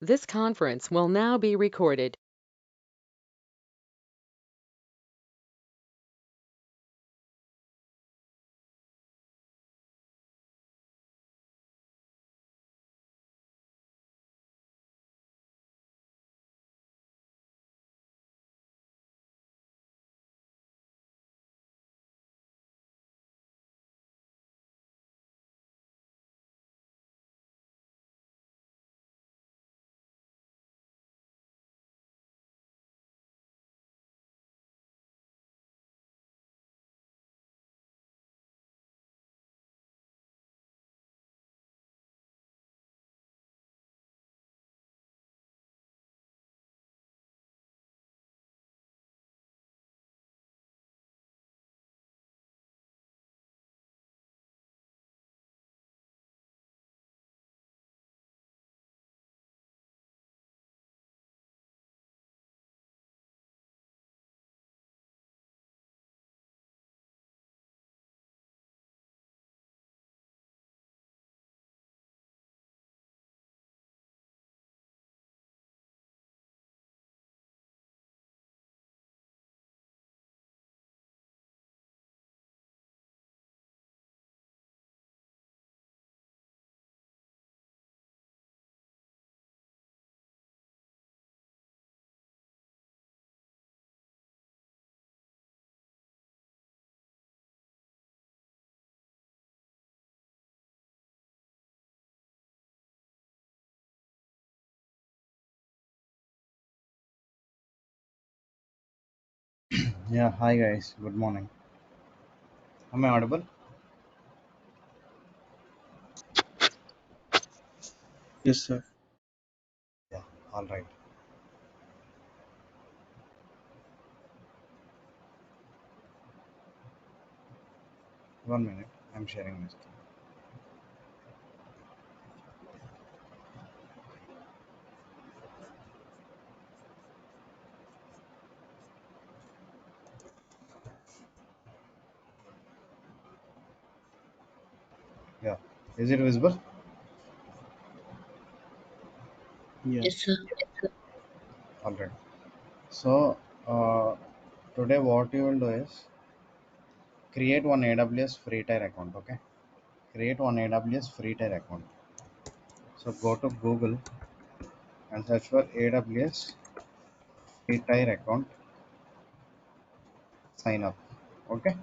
This conference will now be recorded. Yeah, hi guys. Good morning. Am I audible? Yes, sir. Yeah, all right. One minute. I'm sharing this. Yeah. Is it visible? Yeah. Yes, sir. All right. So, uh, today what you will do is create one AWS free tier account. Okay. Create one AWS free tier account. So, go to Google and search for AWS free tier account. Sign up. Okay.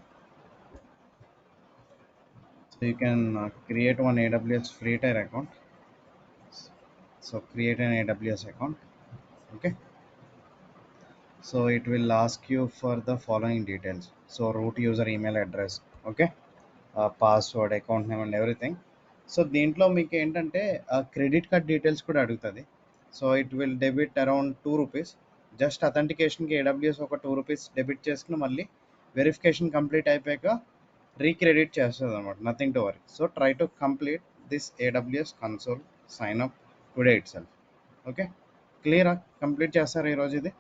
So, you can create one AWS free tier account. So, create an AWS account. Okay. So it will ask you for the following details. So root user email address, okay, password account name and everything. So దీంట్లో మీకు ఏంటంటే credit card details కూడా అడుగుతుంది. So it will debit around ₹2. Just అథెంటికేషన్కి AWS ఒక ₹2 debit చేసుకుని మళ్ళీ verification complete అయిపోయాక రీక్రెడిట్ చేస్తుంది అనమాట. Nothing to worry. So try to complete this AWS console sign up today itself. Okay, క్లియరా? కంప్లీట్ చేస్తారు ఈరోజు ఇది.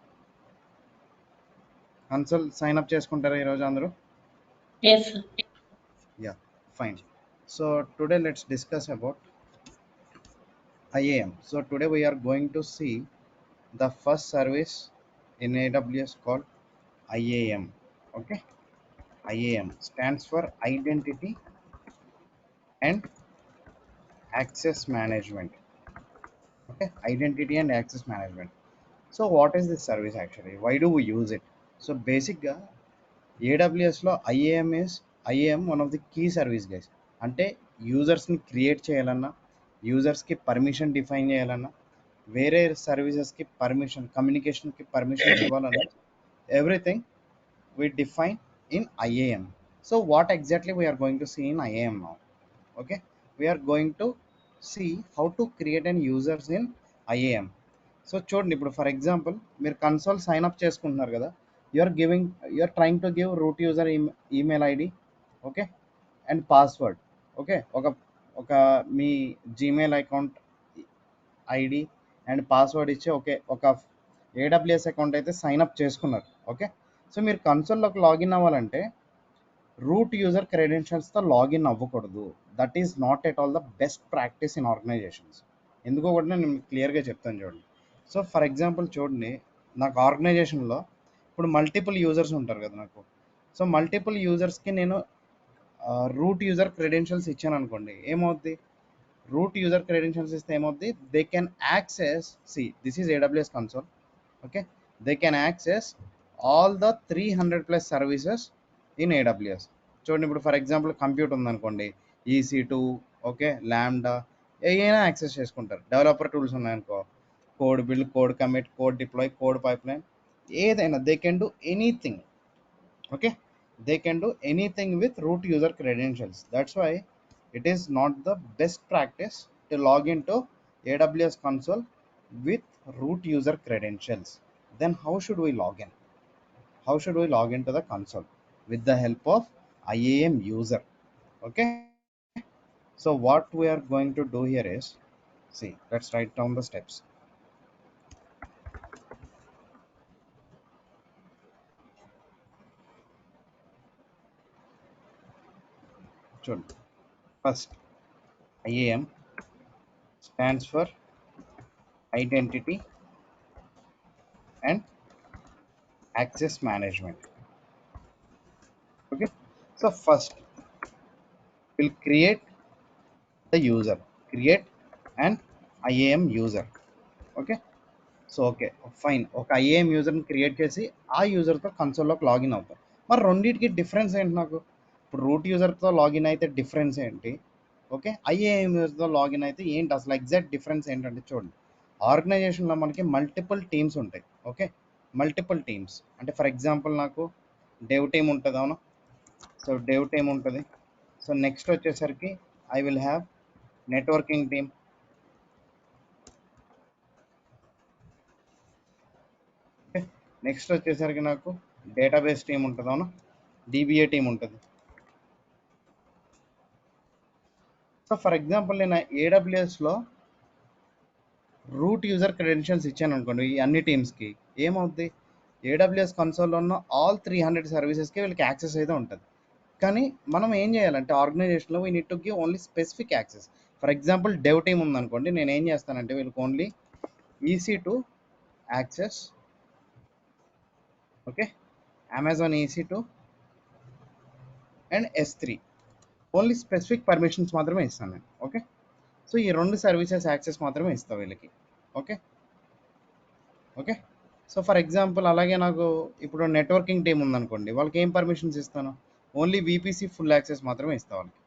కన్సోల్ సైన్ అప్ చేసుకుంటారా ఈరోజు అందరూ? Yes, sir. Yeah, fine. So today let's discuss about IAM. So today we are going to see the first service in AWS called IAM. Okay, IAM stands for Identity and Access Management. Okay, Identity and Access Management. So what is this service actually? Why do we use it? So basically ఏడబ్ల్యూఎస్లో IAM one of the key service guys. అంటే యూజర్స్ని create చేయాలన్నా, యూజర్స్కి permission define చేయాలన్నా, వేరే సర్వీసెస్కి permission, కమ్యూనికేషన్కి permissions ఇవ్వాలన్నా, everything we define in IAM. So what exactly we are going to see in IAM now? Okay, we are going to see how to create an users in IAM. So చూడండి, ఇప్పుడు for example మీరు console sign up చేసుకుంటున్నారు కదా, you're trying to give root user email ID, okay, and password. Okay, ఒక మీ Gmail account ID and password ఇచ్చి ఒక AWS account అయితే సైన్ అప్ చేసుకున్నారు. ఓకే, సో మీరు కన్సోల్లోకి లాగిన్ అవ్వాలంటే రూట్ యూజర్ క్రెడెన్షియల్స్తో లాగిన్ అవ్వకూడదు. That is not at all the best practice in organizations. ఎందుకో కూడా నేను మీకు క్లియర్గా చెప్తాను చూడండి. సో ఫర్ ఎగ్జాంపుల్ చూడండి, నాకు ఆర్గనైజేషన్లో ఇప్పుడు మల్టిపుల్ యూజర్స్ ఉంటారు కదా నాకు. సో మల్టిపుల్ యూజర్స్కి నేను రూట్ యూజర్ క్రెడెన్షియల్స్ ఇచ్చాను అనుకోండి, ఏమవుద్ది? రూట్ యూజర్ క్రెడెన్షియల్స్ ఇస్తే ఏమవుద్ది? They can access, see this is AWS console. Okay, they can access all the 300 plus services in AWS. చూడండి, ఇప్పుడు ఫర్ ఎగ్జాంపుల్ కంప్యూటర్ ఉందనుకోండి, EC2, ఓకే, ల్యాండా, ఏదైనా యాక్సెస్ చేసుకుంటారు. డెవలపర్ టూల్స్ ఉన్నాయనుకో, code build, code commit, code deploy, code pipeline, ఏదైనా they can do anything. Okay, they can do anything with root user credentials. That's why it is not the best practice to log into AWS console with root user credentials. Then how should we log in? How should we log into the console? With the help of IAM user. Okay, so what we are going to do here is, see, let's write down the steps. Should first, IAM stands for identity and access management. Okay, so first we'll create the user, create an IAM user. Okay, so okay fine, ఒక IIM యూజర్ని create చేసి ఆ యూజర్తో కన్సోల్లోకి login అవుతాం. మరి రెండింటికి difference ఏంటి నాకు? ఇప్పుడు రూట్ యూజర్తో లాగిన్ అయితే డిఫరెన్స్ ఏంటి, ఓకే, ఐఏఎం యూజర్తో లాగిన్ అయితే ఏంటి, అసలు ఎగ్జాక్ట్ డిఫరెన్స్ ఏంటంటే చూడండి, ఆర్గనైజేషన్లో మనకి మల్టిపుల్ టీమ్స్ ఉంటాయి. ఓకే, మల్టిపుల్ టీమ్స్ అంటే ఫర్ ఎగ్జాంపుల్ నాకు డెవ్ టీమ్ ఉంటుంది, అవును. సో డెవ్ టీమ్ ఉంటుంది. సో నెక్స్ట్ వచ్చేసరికి I will have networking team. Okay, next వచ్చేసరికి నాకు డేటాబేస్ టీం ఉంటుంది, అవునా, డిబిఏ టీం ఉంటుంది. సో ఫర్ ఎగ్జాంపుల్ నేను ఏడబ్ల్యూఎస్లో రూట్ యూజర్ క్రెడెన్షియల్స్ ఇచ్చాను అనుకోండి ఈ అన్ని టీమ్స్కి, ఏమవుద్ది? ఏడబ్ల్యూఎస్ కన్సోల్లో ఉన్న ఆల్ 300 సర్వీసెస్కి వీళ్ళకి యాక్సెస్ అయితే ఉంటుంది. కానీ మనం ఏం చేయాలంటే ఆర్గనైజేషన్లో we need to give only specific access. For example dev team ఉందనుకోండి, నేను ఏం చేస్తానంటే వీళ్ళకి only EC2 access, okay, Amazon EC2 and S3, only specific permissions మాత్రమే ఇస్తాను నేను. ఓకే, సో ఈ రెండు సర్వీసెస్ యాక్సెస్ మాత్రమే ఇస్తాను వీళ్ళకి. Okay, okay, so for example అలాగే నాకు ఇప్పుడు నెట్వర్కింగ్ టీం ఉందనుకోండి, వాళ్ళకి ఏం పర్మిషన్స్ ఇస్తాను? ఓన్లీ VPC ఫుల్ యాక్సెస్ మాత్రమే ఇస్తాను వాళ్ళకి.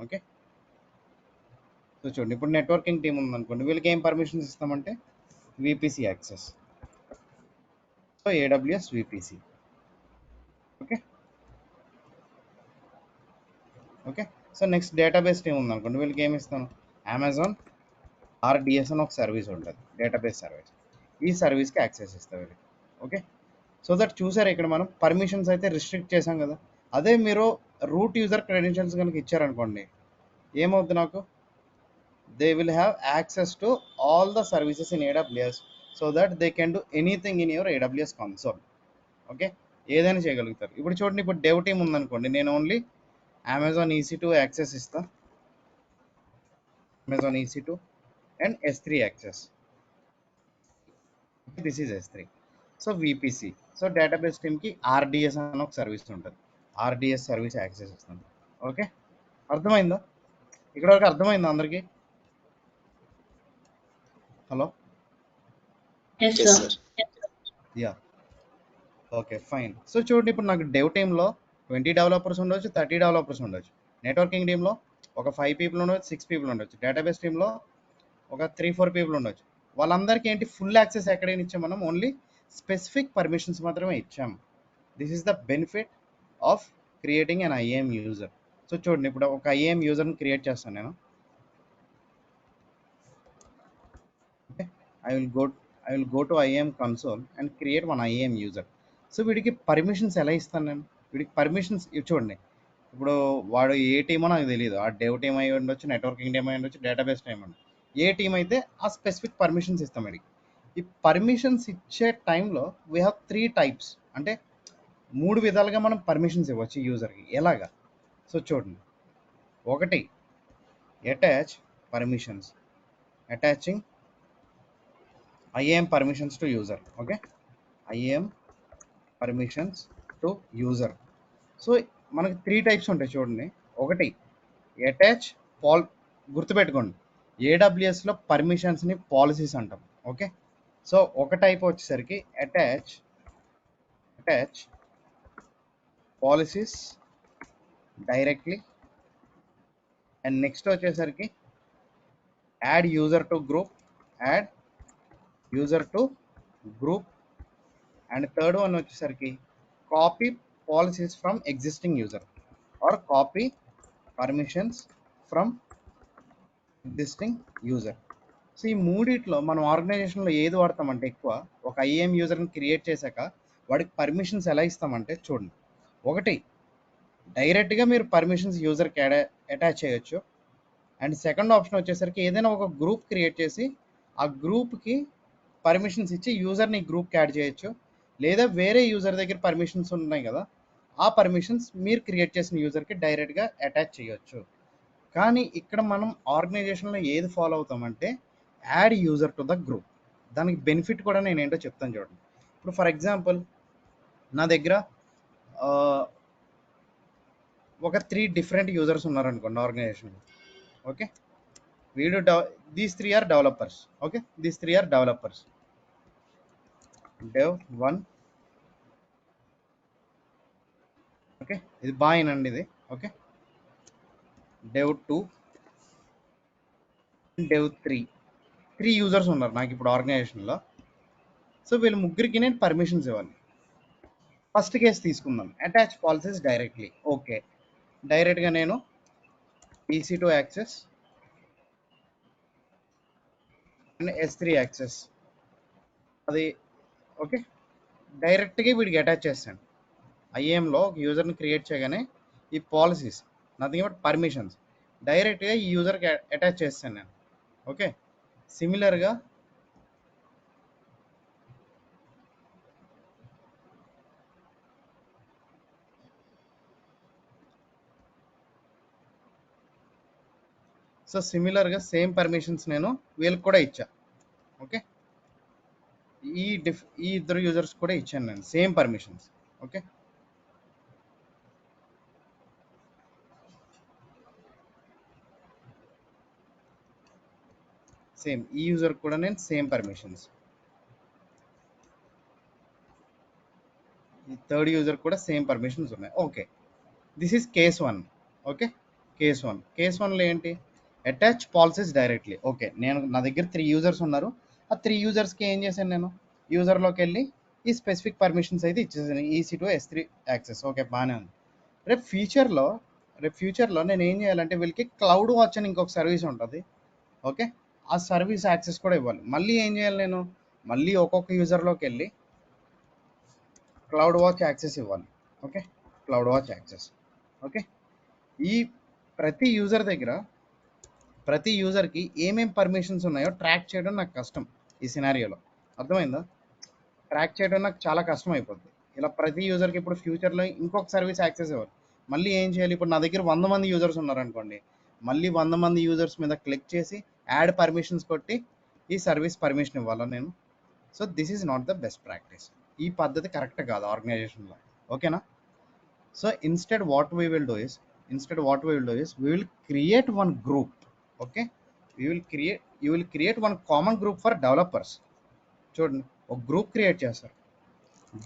ఓకే, సో చూడండి, ఇప్పుడు నెట్వర్కింగ్ టీం ఉందనుకోండి, వీళ్ళకి ఏం పర్మిషన్స్ ఇస్తామంటే VPC access, so AWS VPC. Okay, okay, so next database team ఉందనుకోండి, వీళ్ళకి ఏమి ఇస్తాను? అమెజాన్ RDS అని ఒక సర్వీస్ ఉంటుంది, డేటాబేస్ సర్వీస్, ఈ సర్వీస్కి యాక్సెస్ ఇస్తాం వీళ్ళకి. ఓకే, సో దట్ చూసారు ఇక్కడ మనం పర్మిషన్స్ అయితే రిస్ట్రిక్ట్ చేసాం కదా. అదే మీరు రూట్ యూజర్ క్రెడెన్షియల్స్ కనుక ఇచ్చారనుకోండి, ఏమవుతుంది నాకు? They will have access to all the services in AWS, so that they can do anything in your AWS console. Okay, ఏదైనా చేయగలుగుతారు. ఇప్పుడు చూడండి, ఇప్పుడు డెవ్ టీమ్ ఉందనుకోండి, నేను ఓన్లీ అమెజాన్ EC2 యాక్సెస్ ఇస్తా, Amazon EC2 and S3 access. This is S3. So VPC, so database టీమ్కి RDS అని ఒక సర్వీస్ ఉంటుంది, RDS సర్వీస్ యాక్సెస్ ఇస్తుంది. ఓకే, అర్థమైందా? ఇక్కడ వరకు అర్థమైందా అందరికీ? Hello, Yes, sir. Yeah, okay fine. So చూడండి, ఇప్పుడు నాకు డెవ్ టీంలో 20 డెవలపర్స్ ఉండొచ్చు, 30 డెవలపర్స్ ఉండొచ్చు. నెట్వర్కింగ్ టీంలో ఒక 5 పీపుల్ ఉండొచ్చు, 6 పీపుల్ ఉండొచ్చు. డేటాబేస్ టీంలో ఒక 3-4 పీపుల్ ఉండొచ్చు. వాళ్ళందరికీ ఏంటి, ఫుల్ యాక్సెస్ ఎక్కడైనా ఇచ్చాం మనం, ఓన్లీ స్పెసిఫిక్ పర్మిషన్స్ మాత్రమే ఇచ్చాం. This is the benefit of creating an IAM user. So చూడండి, ఇప్పుడు ఒక IAM యూజర్ని క్రియేట్ చేస్తాను నేను. Okay, I will go I will go to IAM console and create one IAM user. So వీడికి permissions ఎలా ఇస్తాను నేను? వీడికి పర్మిషన్స్ చూడండి, ఇప్పుడు వాడు ఏ టీమో నాకు తెలియదు, ఆ డెవ్ టీమ్ అయి ఉండొచ్చు, నెట్వర్కింగ్ టీమ్ అయి ఉండొచ్చు, డేటాబేస్ టీమ్ ఉండొచ్చు. ఏ టీం అయితే ఆ స్పెసిఫిక్ పర్మిషన్స్ ఇస్తాం వీడికి. ఈ పర్మిషన్స్ ఇచ్చే టైంలో వీ హ్యావ్ 3 టైప్స్, అంటే 3 విధాలుగా మనం పర్మిషన్స్ ఇవ్వచ్చు యూజర్కి. ఎలాగా? సో చూడండి, ఒకటి attach permissions, attaching IAM permissions to user. Okay, IAM permissions to user. So మనకి 3 టైప్స్ ఉంటాయి చూడండి. ఒకటి అటాచ్ పాల్, గుర్తుపెట్టుకోండి ఏడబ్ల్యూఎస్లో పర్మిషన్స్ని పాలసీస్ అంటాం. ఓకే, సో ఒక టైప్ వచ్చేసరికి attach policies directly, and next వచ్చేసరికి add user to group, add user to group, and third one వచ్చేసరికి copy policies from existing user or copy permissions from existing user. So ఈ మూడిట్లో మనం ఆర్గనైజేషన్లో ఏది వాడతామంటే ఎక్కువ, ఒక ఐఏఎం యూజర్ని క్రియేట్ చేశాక వాడికి పర్మిషన్స్ ఎలా ఇస్తామంటే చూడండి. ఒకటి డైరెక్ట్గా మీరు పర్మిషన్స్ యూజర్కి అటాచ్ చేయొచ్చు. అండ్ సెకండ్ ఆప్షన్ వచ్చేసరికి ఏదైనా ఒక గ్రూప్ క్రియేట్ చేసి ఆ గ్రూప్కి పర్మిషన్స్ ఇచ్చి యూజర్ని గ్రూప్కి యాడ్ చేయొచ్చు. లేదా వేరే యూజర్ దగ్గర పర్మిషన్స్ ఉన్నాయి కదా, ఆ పర్మిషన్స్ మీరు క్రియేట్ చేసిన యూజర్కి డైరెక్ట్గా అటాచ్ చేయొచ్చు. కానీ ఇక్కడ మనం ఆర్గనైజేషన్లో ఏది ఫాలో అవుతామంటే add user to the group. దానికి బెనిఫిట్ కూడా నేను ఏంటో చెప్తాను చూడండి. ఇప్పుడు ఫర్ ఎగ్జాంపుల్ నా దగ్గర ఒక 3 డిఫరెంట్ యూజర్స్ ఉన్నారనుకోండి ఆర్గనైజేషన్లో. ఓకే, వీడు these 3 are developers. Okay, these 3 are developers. dev 1, okay ఇది బాగానండి ఇది. ఓకే, dev 2 dev 3 యూజర్స్ ఉన్నారు నాకు ఇప్పుడు ఆర్గనైజేషన్లో. సో వీళ్ళు ముగ్గురికి నేను పర్మిషన్స్ ఇవ్వాలి. ఫస్ట్ కేసు తీసుకుందాం, అటాచ్ పాలసీస్ డైరెక్ట్లీ. ఓకే, డైరెక్ట్గా నేను EC2 access and S3 access అది. ఓకే, డైరెక్ట్గా వీడికి అటాచ్ చేస్తాను. ఐఏఎంలో ఒక యూజర్ని క్రియేట్ చేయగానే ఈ పాలసీస్ నథింగ్ బట్ పర్మిషన్స్ డైరెక్ట్గా ఈ యూజర్కి అటాచ్ చేస్తాను నేను. ఓకే, సిమిలర్గా సేమ్ పర్మిషన్స్ నేను వీళ్ళకి కూడా ఇచ్చా. ఓకే, ఈ ఇద్దరు యూజర్స్ కూడా ఇచ్చాను నేను సేమ్ పర్మిషన్స్. ఓకే, సేమ్ ఈ యూజర్ కూడా నేను సేమ్ పర్మిషన్స్, ఈ థర్డ్ యూజర్ కూడా సేమ్ పర్మిషన్స్ ఉన్నాయి. Okay, this is case 1. Okay, case వన్లో ఏంటి, అటాచ్ పాలసీస్ డైరెక్ట్లీ. ఓకే, నేను నా దగ్గర 3 యూజర్స్ ఉన్నారు. ఆ 3 యూజర్స్కి ఏం చేశాను, నేను యూజర్లోకి వెళ్ళి ఈ స్పెసిఫిక్ పర్మిషన్స్ అయితే ఇచ్చేసాను, EC2 S3 యాక్సెస్. ఓకే, బాగానే ఉంది. రేపు ఫ్యూచర్లో నేను ఏం చేయాలంటే వీళ్ళకి క్లౌడ్ వాచ్ అని ఇంకొక సర్వీస్ ఉంటుంది. ఓకే, ఆ సర్వీస్ యాక్సెస్ కూడా ఇవ్వాలి. మళ్ళీ ఏం చేయాలి, నేను మళ్ళీ ఒక్కొక్క యూజర్లోకి వెళ్ళి క్లౌడ్ వాచ్ యాక్సెస్ ఇవ్వాలి. Okay, cloud watch access. Okay, ఈ ప్రతి యూజర్కి ఏమేం పర్మిషన్స్ ఉన్నాయో ట్రాక్ చేయడం నాకు కష్టం. ఈ సినారియోలో అర్థమైందా, ట్రాక్ చేయడం నాకు చాలా కష్టం అయిపోద్ది. ఇలా ప్రతి యూజర్కి ఇప్పుడు ఫ్యూచర్లో ఇంకొక సర్వీస్ యాక్సెస్ ఇవ్వాలి. మళ్ళీ ఏం చేయాలి, ఇప్పుడు నా దగ్గర 100 మంది యూజర్స్ ఉన్నారనుకోండి, మళ్ళీ 100 మంది యూజర్స్ మీద క్లిక్ చేసి యాడ్ పర్మిషన్స్ కొట్టి ఈ సర్వీస్ పర్మిషన్ ఇవ్వాలా నేను. So this is not the best practice. ఈ పద్ధతి కరెక్ట్ కాదు ఆర్గనైజేషన్లో. ఓకేనా. So instead what we will do is we will create one group. Okay, you will create one common group for developers. చూడండి, ఒక group create చేస్తారు,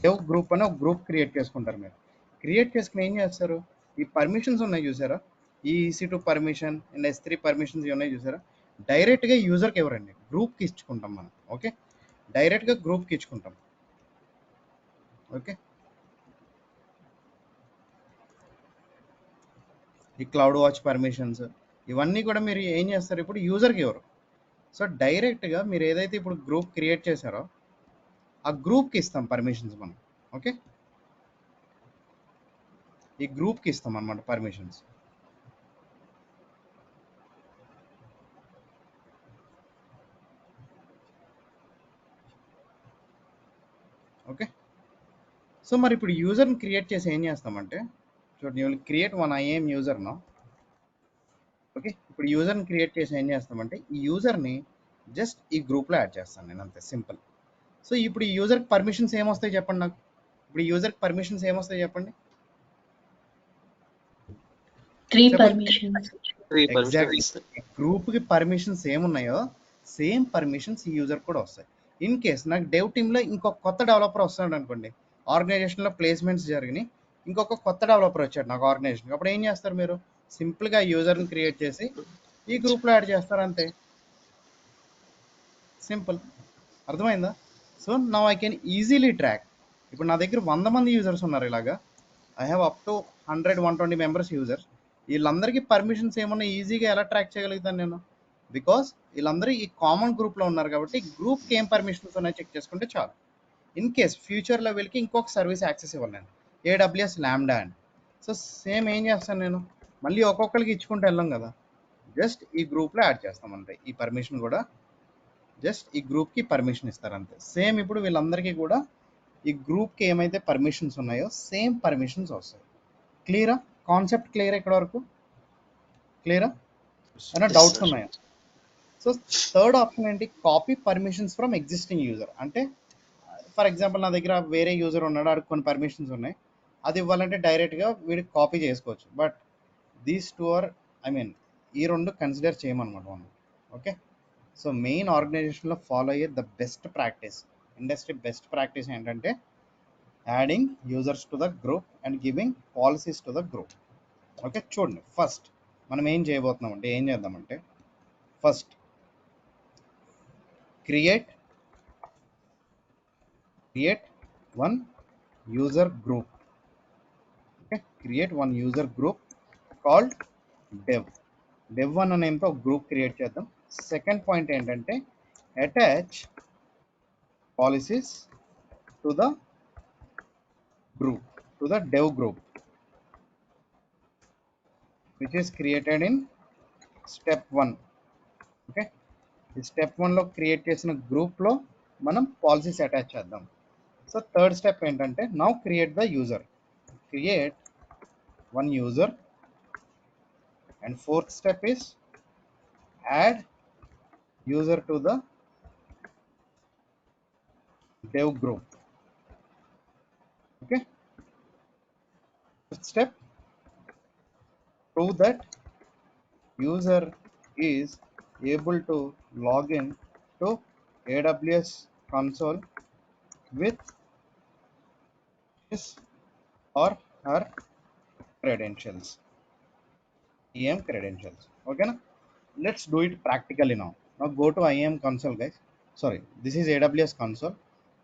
dev group అని ఒక గ్రూప్ క్రియేట్ చేసుకుంటారు. మీరు క్రియేట్ చేసుకుని ఏం చేస్తారు, ఈ పర్మిషన్స్ ఉన్నాయి చూసారా, ఈ EC2 permission and S3 permissions ఉన్నాయి చూసారా, డైరెక్ట్గా యూజర్కి ఎవరండి, గ్రూప్కి ఇచ్చుకుంటాం మనం. ఓకే, డైరెక్ట్గా గ్రూప్కి ఇచ్చుకుంటాం. ఓకే, ఈ క్లౌడ్ వాచ్ పర్మిషన్స్ ఇవన్నీ కూడా మీరు ఏం చేస్తారు, ఇప్పుడు యూజర్కి ఎవరు. సో డైరెక్ట్గా మీరు ఏదైతే ఇప్పుడు గ్రూప్ క్రియేట్ చేశారో ఆ గ్రూప్కి ఇస్తాం పర్మిషన్స్ మనం. ఓకే, ఈ గ్రూప్కి ఇస్తాం అన్నమాట పర్మిషన్స్. ఓకే, సో మరి ఇప్పుడు యూజర్ని క్రియేట్ చేసి ఏం చేస్తామంటే చూడండి, you will create one IAM user నా. ఓకే, ఇప్పుడు యూజర్ని క్రియేట్ చేసి ఏం చేస్తామంటే ఈ యూజర్ని జస్ట్ ఈ గ్రూప్లో యాడ్ చేస్తాను నేను, అంతే, సింపుల్. సో ఇప్పుడు ఈ యూజర్కి పర్మిషన్స్ ఏమొస్తాయి చెప్పండి నాకు. ఇప్పుడు ఈ యూజర్కి పర్మిషన్స్ ఏమొస్తాయి చెప్పండి. 3 చెప్పండి. permissions. ఎగ్జాక్ట్లీ. గ్రూప్కి పర్మిషన్స్ ఏమున్నాయో సేమ్ పర్మిషన్స్ ఈ యూజర్ కూడా వస్తాయి. ఇన్ కేస్ నాకు డెవ్ టీంలో ఇంకొక కొత్త డెవలపర్ వస్తాడు అనుకోండి, ఆర్గనైజేషన్లో ప్లేస్మెంట్స్ జరిగినాయి, ఇంకొక కొత్త డెవలపర్ వచ్చాడు నాకు ఆర్గనైజేషన్కి, అప్పుడు ఏం చేస్తారు మీరు? సింపుల్గా యూజర్ని క్రియేట్ చేసి ఈ గ్రూప్లో యాడ్ చేస్తారు, అంతే, సింపుల్. అర్థమైందా? So now I can easily track. ఇప్పుడు నా దగ్గర 100 మంది యూజర్స్ ఉన్నారు ఇలాగా. I have up to 100-120 members users. వీళ్ళందరికీ పర్మిషన్స్ ఏమన్నా ఈజీగా ఎలా ట్రాక్ చేయగలుగుతాను నేను? బికాస్ వీళ్ళందరూ ఈ కామన్ గ్రూప్లో ఉన్నారు కాబట్టి గ్రూప్కి ఏం పర్మిషన్స్ ఉన్నాయో చెక్ చేసుకుంటే చాలు. ఇన్ కేస్ ఫ్యూచర్ లెవెల్కి ఇంకొక సర్వీస్ యాక్సెస్ ఇవ్వాలి నేను, ఏడబ్ల్యూఎస్ ల్యాండా అని. సో సేమ్ ఏం చేస్తాను నేను, మళ్ళీ ఒక్కొక్కరికి ఇచ్చుకుంటూ వెళ్ళాం కదా, జస్ట్ ఈ గ్రూప్లో యాడ్ చేస్తాం అంతే. ఈ పర్మిషన్ కూడా జస్ట్ ఈ గ్రూప్కి పర్మిషన్ ఇస్తారు అంతే. సేమ్ ఇప్పుడు వీళ్ళందరికీ కూడా ఈ గ్రూప్కి ఏమైతే పర్మిషన్స్ ఉన్నాయో సేమ్ పర్మిషన్స్ వస్తాయి. క్లియరా? Concept clear? ఇక్కడ వరకు క్లియరా? ఏమైనా డౌట్స్ ఉన్నాయా? సో థర్డ్ ఆప్షన్ ఏంటి? Copy permissions from existing user. అంటే ఫర్ ఎగ్జాంపుల్ నా దగ్గర వేరే యూజర్ ఉన్నాడు, ఆడికి కొన్ని పర్మిషన్స్ ఉన్నాయి, అది ఇవ్వాలంటే డైరెక్ట్గా వీడికి కాపీ చేసుకోవచ్చు. But these two are, I mean ఈ రెండు కన్సిడర్ చేయమన్నమాట మనం. ఓకే. సో మెయిన్ ఆర్గనైజేషన్లో ఫాలో అయ్యే the best practice, industry best practice ఏంటంటే adding users to the group and giving policies to the group. Okay. చూడండి, ఫస్ట్ మనం ఏం చేయబోతున్నామంటే, ఏం చేద్దామంటే, first create one user group. Okay, create one user group called dev 1 అనే నేమ్తో ఒక గ్రూప్ క్రియేట్ చేద్దాం. సెకండ్ పాయింట్ ఏంటంటే attach policies to the group, to the dev group, which is created in step 1. Okay, ఈ step 1లో create చేసిన గ్రూప్లో మనం policies attach చేద్దాం. సో థర్డ్ స్టెప్ ఏంటంటే now create the user, create one user. And fourth step is add user to the dev group. Okay, fifth step, prove that user is able to log in to AWS console with his or her credentials, IAM credentials. Okay na? Let's do it practically now. Now go to IAM console, guys. Sorry, this is AWS console.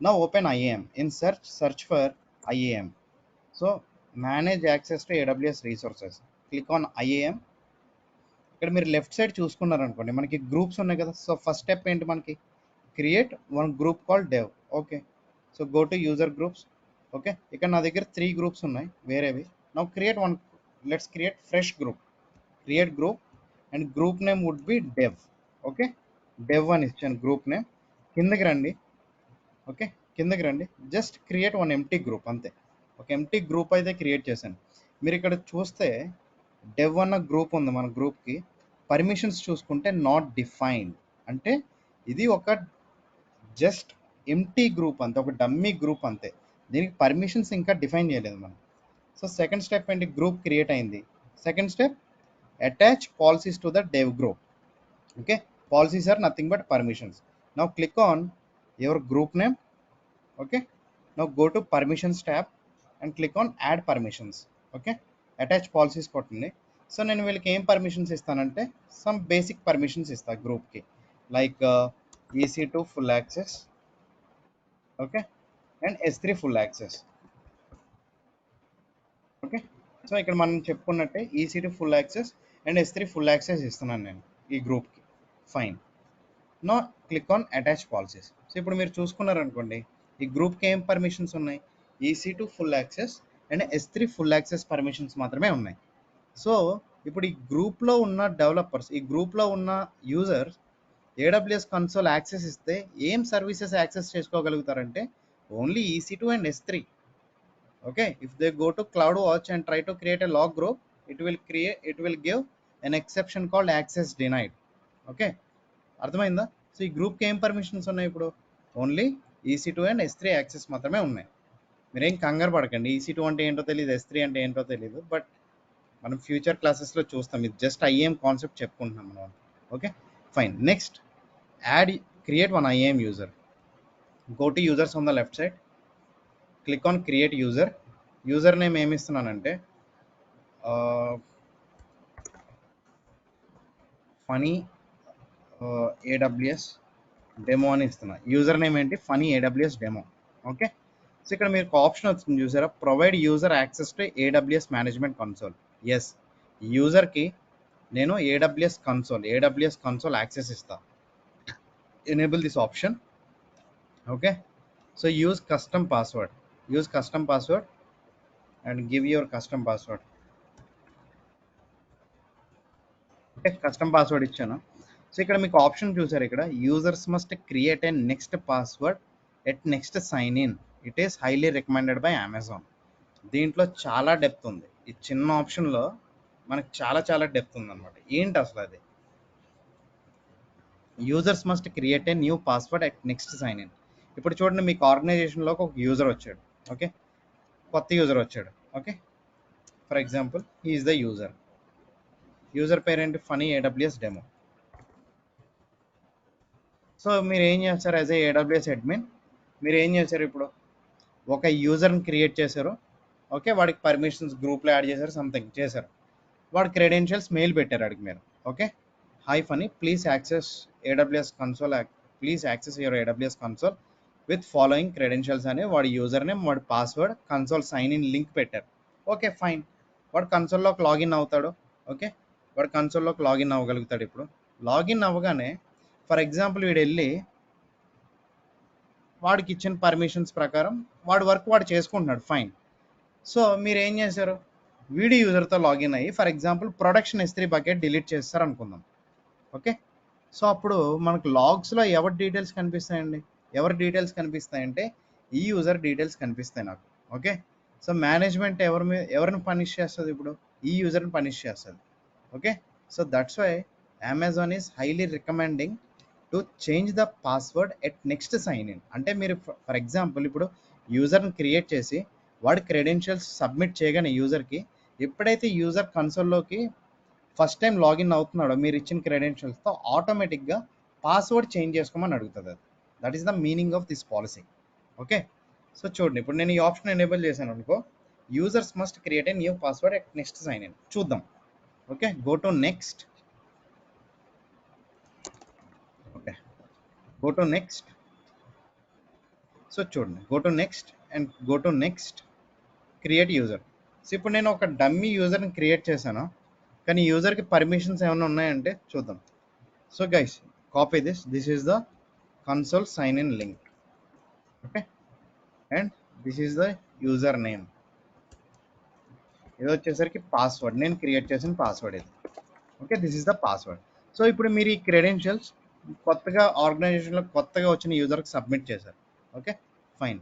Now open IAM. In search for IAM. So manage access to AWS resources. Click on IAM. ఇక్కడ మీరు left side చూసుకున్నారనుకోండి, మనకి groups ఉన్నాయి కదా. So first step ఏంటి, మనకి create one group call dev. Okay, so go to user groups. Okay, ఇక్కడ నా దగ్గర 3 గ్రూప్స్ ఉన్నాయి వేరేవి. Now create one, let's create fresh group. Create group and group name would be dev. Okay, dev అని ఇచ్చాను group name. కిందకి రండి. Okay, కిందకి రండి. Just create one empty group, అంతే. ఒక ఎంటీ గ్రూప్ అయితే క్రియేట్ చేశాను. మీరు ఇక్కడ చూస్తే డెవ్ అన్న గ్రూప్ ఉంది. మన గ్రూప్కి పర్మిషన్స్ చూసుకుంటే నాట్ డిఫైన్డ్, అంటే ఇది ఒక జస్ట్ ఎంటీ గ్రూప్ అంతే, ఒక డమ్మీ గ్రూప్ అంతే. దీనికి పర్మిషన్స్ ఇంకా డిఫైన్ చేయలేదు మనం. సో సెకండ్ స్టెప్ ఏంటి, గ్రూప్ క్రియేట్ అయింది. Second step attach policies to the dev group. Okay, policies are nothing but permissions. Now click on your group name. Okay, now go to permissions tab and click on add permissions. Okay, attach policies కొట్టండి. So నేను వీళ్ళకి ఏం permissions ఇస్తానంటే some basic permissions ఇస్తాను గ్రూప్కి, like EC2 full access, okay, and S3 full access. Okay, so ఇక్కడ మనం చెప్పుకున్నట్టే EC2 full access and S3 full access ఇస్తున్నాను నేను ఈ గ్రూప్కి. Fine. Now click on attach policies. So ఇప్పుడు మీరు చూసుకున్నారనుకోండి, ఈ గ్రూప్కి ఏం పర్మిషన్స్ ఉన్నాయి, EC2 full access and S3 full access permissions మాత్రమే ఉన్నాయి. సో ఇప్పుడు ఈ గ్రూప్లో ఉన్న డెవలపర్స్, ఈ గ్రూప్లో ఉన్న యూజర్స్ AWS కన్సోల్ యాక్సెస్ ఇస్తే ఏం సర్వీసెస్ యాక్సెస్ చేసుకోగలుగుతారంటే only EC2 and S3. Okay, if they go to CloudWatch and try to create a log group, it will give an exception called access denied. Okay, అర్థమైందా? So ఈ గ్రూప్కి ఏం permissions ఉన్నాయి ఇప్పుడు? Only EC2 and S3 access మాత్రమే ఉన్నాయి. మీరేం కంగారు పడకండి. EC2 అంటే ఏంటో తెలియదు, S3 అంటే ఏంటో తెలియదు, బట్ మనం ఫ్యూచర్ క్లాసెస్లో చూస్తాం. ఇది జస్ట్ IAM కాన్సెప్ట్ చెప్పుకుంటున్నాం మనం. Okay fine. Next add create one IAM user. Go to users on the left side, click on create user. User name ఏమి ఇస్తున్నానంటే ఫనీ AWS డెమో అని ఇస్తున్నా. యూజర్ నేమ్ ఏంటి? Funny AWS demo. Okay, so ఇక్కడ మీకు option వచ్చింది చూసారా, provide user access to AWS management console. Yes, యూజర్కి నేను AWS కన్సోల్ యాక్సెస్ ఇస్తా. Enable this option. Okay, so use custom password and give your custom password. Okay, custom password ఇచ్చాను. So ఇక్కడ మీకు ఆప్షన్ చూసారు, ఇక్కడ users must create a next password at next sign in. It is highly recommended by Amazon. దీంట్లో చాలా depth ఉంది. ఈ చిన్న ఆప్షన్లో మనకు చాలా చాలా డెప్త్ ఉందన్నమాట. ఏంటి అసలు అది? Users must create a new password at next sign in. ఇప్పుడు చూడండి, మీకు ఆర్గనైజేషన్లోకి ఒక యూజర్ వచ్చాడు. ఓకే, కొత్త యూజర్ వచ్చాడు. Okay, for example he is the user పేరేంటి? Funny AWS demo. సో మీరు ఏం చేస్తారు యాజ్ ఏ AWS అడ్మిన్? మీరు ఏం చేశారు? ఇప్పుడు ఒక యూజర్ని క్రియేట్ చేశారు. ఓకే, వాడికి పర్మిషన్స్ గ్రూప్లో యాడ్ చేశారు, సంథింగ్ చేశారు. వాడి క్రెడెన్షియల్స్ మెయిల్ పెట్టారు అడిగి మీరు. Okay, hi Phani, please access your AWS console with following credentials అని వాడి యూజర్ నేమ్, వాడి password, console sign in link పెట్టారు. ఓకే ఫైన్, వాడు కన్సోల్లోకి లాగిన్ అవుతాడు. ఓకే, వాడు కన్సోల్లోకి లాగిన్ అవ్వగలుగుతాడు. ఇప్పుడు లాగిన్ అవ్వగానే ఫర్ ఎగ్జాంపుల్ వీడు వెళ్ళి వాడికి ఇచ్చిన పర్మిషన్స్ ప్రకారం వాడి వర్క్ వాడు చేసుకుంటున్నాడు. ఫైన్. సో మీరు ఏం చేశారు? వీడియో యూజర్తో లాగిన్ అయ్యి for example production S3 bucket delete చేస్తారు అనుకుందాం. ఓకే, సో అప్పుడు మనకు లాగ్స్లో ఎవరి డీటెయిల్స్ కనిపిస్తాయండి? ఎవరి డీటెయిల్స్ కనిపిస్తాయంటే ఈ యూజర్ డీటెయిల్స్ కనిపిస్తాయి నాకు. ఓకే, సో మేనేజ్మెంట్ ఎవరిని పనిష్ చేస్తుంది? ఇప్పుడు ఈ యూజర్ని పనిష్ చేస్తుంది. Okay, so that's why Amazon is highly recommending to change the password at next sign in. అంటే మీరు ఫర్ ఎగ్జాంపుల్ ఇప్పుడు యూజర్ని క్రియేట్ చేసి వాడి క్రెడెన్షియల్స్ సబ్మిట్ చేయగానే యూజర్కి, ఎప్పుడైతే యూజర్ కన్సోల్లోకి ఫస్ట్ టైం లాగిన్ అవుతున్నాడో మీరు ఇచ్చిన క్రెడెన్షియల్స్తో ఆటోమేటిక్గా పాస్వర్డ్ చేంజ్ చేసుకోమని అడుగుతుంది. అది that is the meaning of this policy. Okay, so చూడండి, ఇప్పుడు నేను ఈ ఆప్షన్ ఎనేబుల్ చేశాను అనుకో, users must create a new password at next sign in. చూద్దాం. Okay, go to next. Okay, go to next. So చూడండి, go to next create user. So ఇప్పుడు నేను ఒక డమ్మీ యూజర్ని క్రియేట్ చేశాను, కానీ యూజర్కి పర్మిషన్స్ ఏమైనా ఉన్నాయంటే చూద్దాం. So guys, copy this is the console sign in link. Okay, and this is the user name. ఇది వచ్చేసరికి పాస్వర్డ్, నేను క్రియేట్ చేసిన పాస్వర్డ్ ఇది. Okay, this is the password. So ఇప్పుడు మీరు ఈ క్రెడెన్షియల్స్ కొత్తగా ఆర్గనైజేషన్లో కొత్తగా వచ్చిన యూజర్కి సబ్మిట్ చేశారు. Okay fine.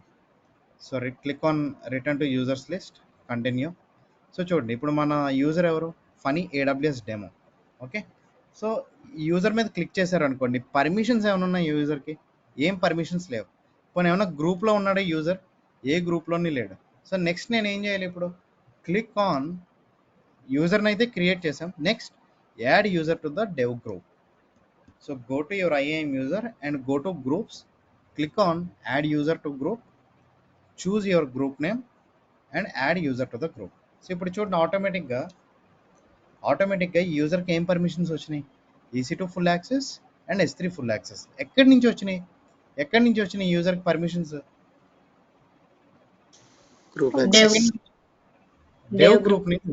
So click on return to users list, continue. So చూడండి, ఇప్పుడు మన యూజర్ ఎవరు? Phani AWS demo. Okay, so user మీద క్లిక్ చేశారు అనుకోండి, పర్మిషన్స్ ఏమైనా ఉన్నాయి యూజర్కి? ఏం పర్మిషన్స్ లేవు. పోనీ ఏమైనా గ్రూప్లో ఉన్నాడా యూజర్? ఏ గ్రూప్లోని లేడు. సో నెక్స్ట్ నేను ఏం చేయాలి? ఇప్పుడు క్లిక్ ఆన్ యూజర్ని అయితే క్రియేట్ చేసాం. Next add user to the dev group. So go to your IAM user and go to groups, click on add user to group, choose your group name and add user to the group. So ఇప్పుడు చూడండి, ఆటోమేటిక్గా యూజర్కి ఏం permissions వచ్చినాయి? EC2 full access and S3 full access. ఎక్కడి నుంచి వచ్చినాయి యూజర్కి permissions? Group Dev, access. Dev Dev group. Group నుంచి.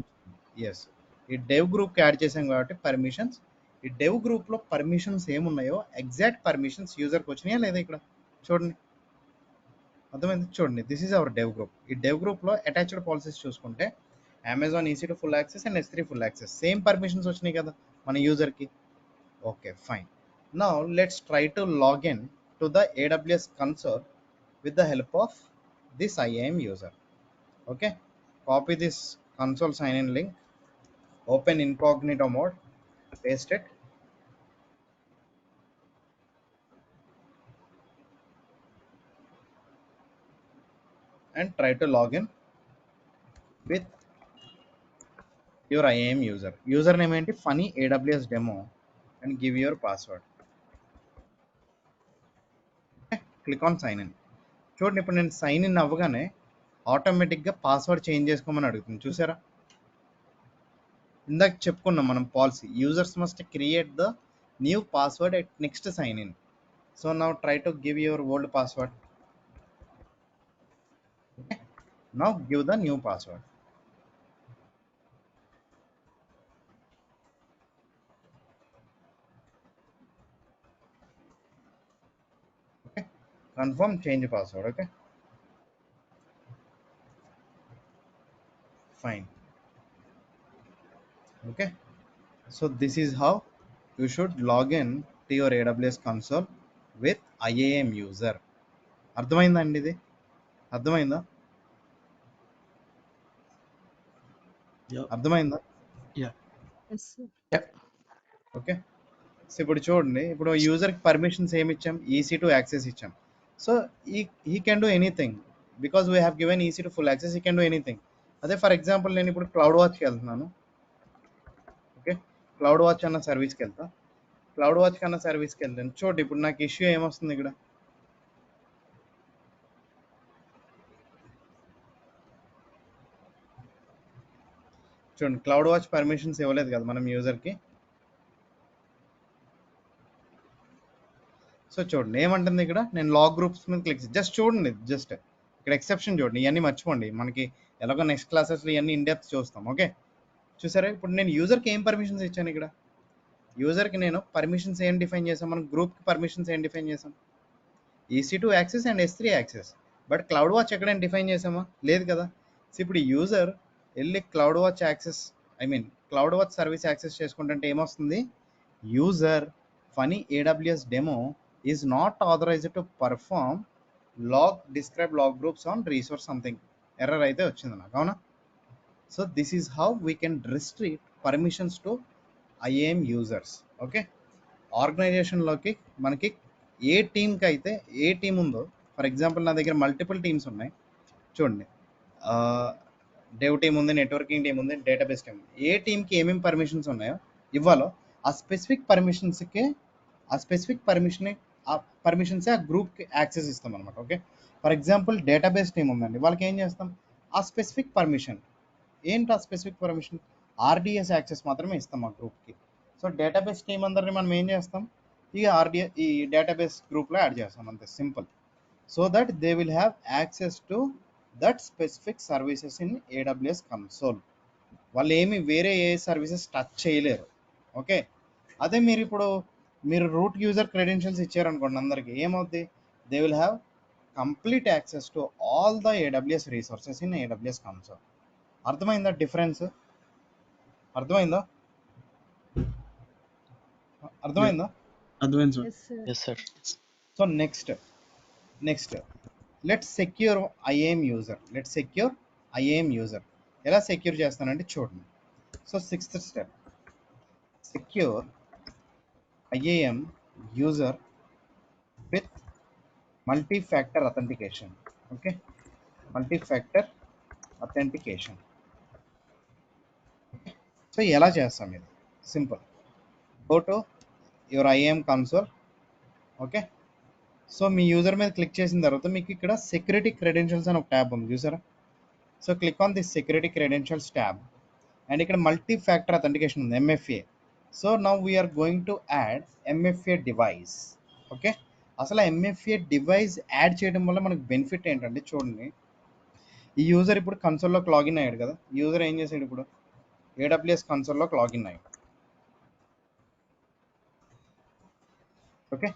ఎస్, ఈ డెవ్ గ్రూప్కి యాడ్ చేసాం కాబట్టి పర్మిషన్స్. ఈ డెవ్ గ్రూప్లో పర్మిషన్స్ ఏమున్నాయో ఎగ్జాక్ట్ పర్మిషన్స్ యూజర్కి వచ్చినాయా లేదా? ఇక్కడ చూడండి, అర్థమైంది? చూడండి, this is our dev group. ఈ డెవ్ గ్రూప్లో అటాచ్డ్ పాలసీస్ చూసుకుంటే Amazon EC2 full access and S3 full access same permissions వచ్చినాయి కదా మన యూజర్కి. Okay fine. Now let's try to login to the AWS console with the help of this IAM user. Okay, copy this console sign in link, open incognito mode, paste it. and try to log in with your IAM user. Username ఏంటి funny AWS demo and give your password. Okay? Click on sign in. చూడండి ఇప్పుడు నేను sign in అవ్వగానే ఆటోమేటిక్గా password change చేసుకోమని అడుగుతుంది చూసారా. ఇందాక చెప్పుకున్నాం మనం policy users must create the new password at next sign in. So now try to give your old password. Now give the new password. Okay. Confirm change password. Okay. Fine. Okay. So this is how you should log in to your AWS console with IAM user. అర్థమైందండి ఇది? అర్థమైందా? Yeah. అర్థమైందా? Yeah. Yes, sir. Okay. So ఇప్పుడు చూడండి, ఇప్పుడు యూజర్కి permissions ఏమి ఇచ్చాం? EC2 access ఇచ్చాం. సో ఈ can do anything because we have given EC2 full access. ఈ కెన్ డూ ఎనీథింగ్. అదే ఫర్ ఎగ్జాంపుల్ నేను ఇప్పుడు క్లౌడ్ వాచ్కి వెళ్తున్నాను. ఓకే, క్లౌడ్ వాచ్ అన్న సర్వీస్కి వెళ్తా. క్లౌడ్ వాచ్ కన్నా సర్వీస్కి వెళ్తాను. చూడండి ఇప్పుడు నాకు ఇష్యూ ఏమొస్తుంది ఇక్కడ. చూడండి క్లౌడ్ వాచ్ పర్మిషన్స్ ఇవ్వలేదు కదా మనం యూజర్కి. సో చూడండి ఏమంటుంది ఇక్కడ, నేను లాగ్ గ్రూప్స్ మీద క్లిక్ జస్ట్ చూడండి, జస్ట్ ఇక్కడ ఎక్సెప్షన్ చూడండి. ఇవన్నీ మర్చిపోండి, మనకి ఎలాగో నెక్స్ట్ క్లాసెస్లో ఇవన్నీ ఇన్ డెప్త్ చూస్తాం. ఓకే, చూసారా ఇప్పుడు నేను యూజర్కి ఏం పర్మిషన్స్ ఇచ్చాను ఇక్కడ. యూజర్కి నేను పర్మిషన్స్ ఏం డిఫైన్ చేసాం, మనం గ్రూప్కి పర్మిషన్స్ ఏం డిఫైన్ చేసాం? EC2 access and S3 access. But CloudWatch ఎక్కడైనా డిఫైన్ చేసామా? లేదు కదా. సో ఇప్పుడు యూజర్ వెళ్ళి CloudWatch access CloudWatch service access చేసుకుంటుంటే ఏమొస్తుంది? User funny AWS demo is not authorized to perform log describe log groups on resource something error అయితే వచ్చింది నాకు, అవునా. So this is how we can restrict permissions to IAM users. Okay, ఆర్గనైజేషన్లోకి మనకి ఏ టీంకి అయితే ఏ టీం ఉందో, ఫర్ ఎగ్జాంపుల్ నా దగ్గర మల్టిపుల్ టీమ్స్ ఉన్నాయి చూడండి. డెవ్ టీం ఉంది, నెట్వర్కింగ్ టీం ఉంది, డేటాబేస్ టీం ఉంది. ఏ టీంకి ఏమేమి పర్మిషన్స్ ఉన్నాయో ఇవ్వాలో ఆ స్పెసిఫిక్ పర్మిషన్స్కి ఆ పర్మిషన్సే ఆ గ్రూప్కి యాక్సెస్ ఇస్తాం అనమాట. Okay, for example database team ఉందండి, వాళ్ళకి ఏం చేస్తాం? ఆ స్పెసిఫిక్ పర్మిషన్ ఏంటి? ఆ స్పెసిఫిక్ పర్మిషన్ RDS యాక్సెస్ మాత్రమే ఇస్తాం ఆ గ్రూప్కి. సో డేటాబేస్ టీం అందరినీ మనం ఏం చేస్తాం? ఈ డేటాబేస్ గ్రూప్లో యాడ్ చేస్తాం, అంతే simple. So that they will have access to that specific services in AWS console. వాళ్ళు ఏమి వేరే ఏ సర్వీసెస్ టచ్ చేయలేరు. ఓకే, అదే మీరు రూట్ యూజర్ క్రెడెన్షియల్స్ ఇచ్చారనుకోండి అందరికి, ఏమవుద్ది? They will have complete access to all the AWS resources in AWS console. అర్థమైందా డిఫరెన్స్? అర్థమైందా? Yeah. అర్థమైందా? Advanced. Yes, sir. Yes, sir. So next let's secure IAM user. ఎలా సెక్యూర్ చేస్తానంటే చూడండి. So 6th step, secure IAM user with multi factor authentication. Okay, multi factor authentication. So ఎలా చేస్తాం ఇది? Simple, go to your IAM console. Okay, so me user మీద click చేసిన తర్వాత మీకు ఇక్కడ సెక్యూరిటీ క్రెడెన్షియల్స్ అని ఒక ట్యాబ్ ఉంది చూసారా. So click on this security credentials tab and ఇక్కడ మల్టీ ఫ్యాక్టర్ అథెంటికేషన్ ఉంది, MFA. So now we are going to add MFA device. Okay, అసలు MFA డివైస్ యాడ్ చేయడం వల్ల మనకు బెనిఫిట్ ఏంటంటే చూడండి, ఈ యూజర్ ఇప్పుడు కన్సోల్లోకి లాగిన్ అయ్యాడు కదా. యూజర్ ఏం చేశాడు? ఇప్పుడు AWS కన్సోల్లోకి లాగిన్ అయ్యాడు. ఓకే,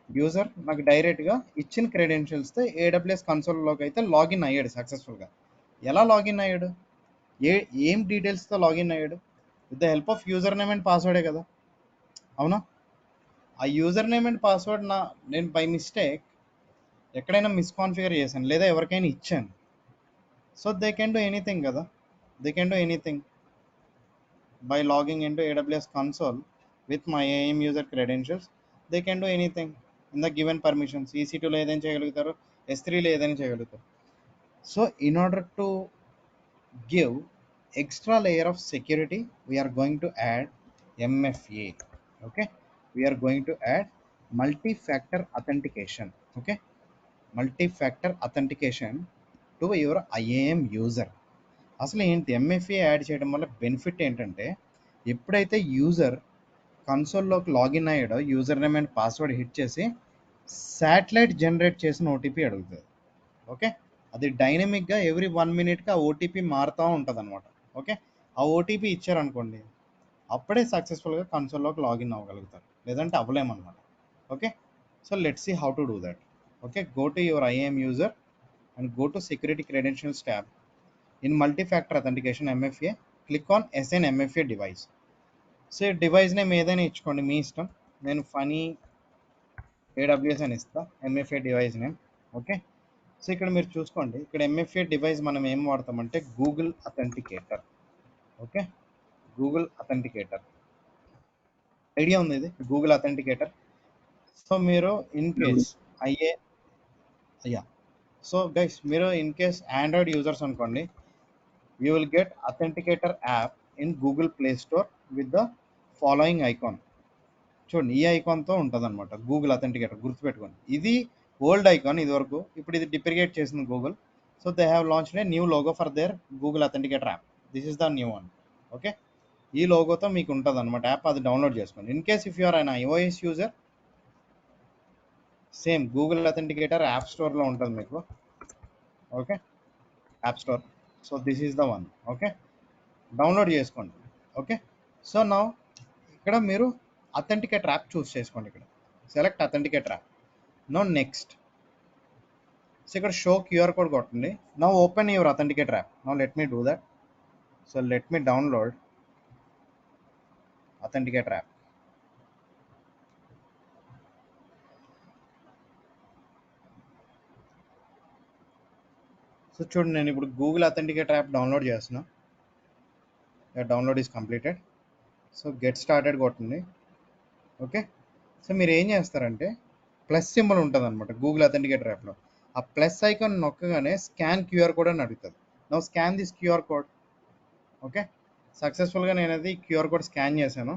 యూజర్ నాకు డైరెక్ట్గా ఇచ్చిన క్రెడెన్షియల్స్తో AWS కన్సోల్లోకి అయితే లాగిన్ అయ్యాడు సక్సెస్ఫుల్గా. ఎలా లాగిన్ అయ్యాడు? ఏం డీటెయిల్స్తో లాగిన్ అయ్యాడు? With the help of user name and పాస్వర్డే కదా, అవునా. ఆ యూజర్ నేమ్ అండ్ పాస్వర్డ్ నేను బై మిస్టేక్ ఎక్కడైనా మిస్కాన్ఫిగర్ చేశాను లేదా ఎవరికైనా ఇచ్చాను. So they can do anything కదా, they can do anything by logging into AWS console with my IAM user credentials. They can do anything in the given permissions. EC2 లో ఏదైనా చేయగలుగుతారు, S3లో ఏదైనా చేయగలుగుతారు. So in order to give extra layer of security, we are going to add MFA. Okay, we are going to add multi-factor authentication. Okay, multi-factor authentication to your IAM user. అసలు ఏంటి MFA add చేయడం వల్ల benefit ఏంటంటే, ఎప్పుడైతే user కన్సోల్లోకి login అయ్యాడో user name and password hit చేసి satellite generate చేసిన ఓటీపీ అడుగుతుంది. ఓకే, అది డైనమిక్గా ఎవ్రీ 1 మినిట్కి ఆ ఓటీపీ మారుతూ ఉంటుంది అనమాట. ఓకే, ఆ ఓటీపీ ఇచ్చారనుకోండి, అప్పుడే సక్సెస్ఫుల్గా కన్సోల్లోకి లాగిన్ అవ్వగలుగుతారు, లేదంటే అవ్వలేమన్నమాట. Okay, so let's see how to do that. Okay, go to your IAM user and go to security credentials tab. In multi-factor authentication MFA, click on SN MFA device. So device name ఏదైనా ఇచ్చుకోండి, మీ ఇష్టం. నేను funny AWS అని ఇస్తా, MFA device name. Okay, so ఇక్కడ మీరు చూసుకోండి, ఇక్కడ MFA డివైస్ మనం ఏం వాడతామంటే Google authenticator. Okay, Google authenticator idea ఉంది, ఇది గూగుల్ అథెంటికేటర్. సో మీరు ఇన్ కేస్ అయ్యా సో గైస్, మీరు ఇన్ కేస్ ఆండ్రాయిడ్ యూజర్స్ అనుకోండి, you will get authenticator app in Google Play Store with the following icon. చూడండి, ఈ ఐకాన్తో ఉంటుంది అనమాట గూగుల్ అథెంటికేటర్. గుర్తుపెట్టుకోండి, ఇది ఓల్డ్ ఐకాన్ ఇది వరకు, ఇప్పుడు ఇది డిప్రికేట్ చేసింది Google. So they have launched a new logo for their Google authenticator app. This is the new one. Okay, ఈ లోగోతో మీకు ఉంటుంది అనమాట యాప్, అది డౌన్లోడ్ చేసుకోండి. In case if you are on iOS user, same Google authenticator app స్టోర్లో ఉంటుంది మీకు. Okay, app store. So this is the one. Okay, download చేసుకోండి. ఓకే, సో నా ఇక్కడ మీరు అథెంటికేటర్ యాప్ చూస్ చేసుకోండి. ఇక్కడ select authenticator app. No next. So ఇక్కడ షో క్యూఆర్ కోడ్ కొట్టండి. No open your authenticator app. No let me do that. So let me download authenticator app. So చూడండి, నేను ఇప్పుడు గూగుల్ అథెంటికేటర్ యాప్ డౌన్లోడ్ చేస్తున్నా. Download is completed. So get started కొట్టండి. Okay, so మీరు ఏం చేస్తారంటే plus symbol ఉంటుంది అనమాట గూగుల్ అథెంటికేటర్ యాప్లో. ఆ ప్లస్ ఐకాన్ నొక్కగానే స్కాన్ క్యూఆర్ కోడ్ అని అడుగుతుంది. Now scan this QR code. Okay, successfully నేను అది క్యూఆర్ కోడ్ స్కాన్ చేశాను.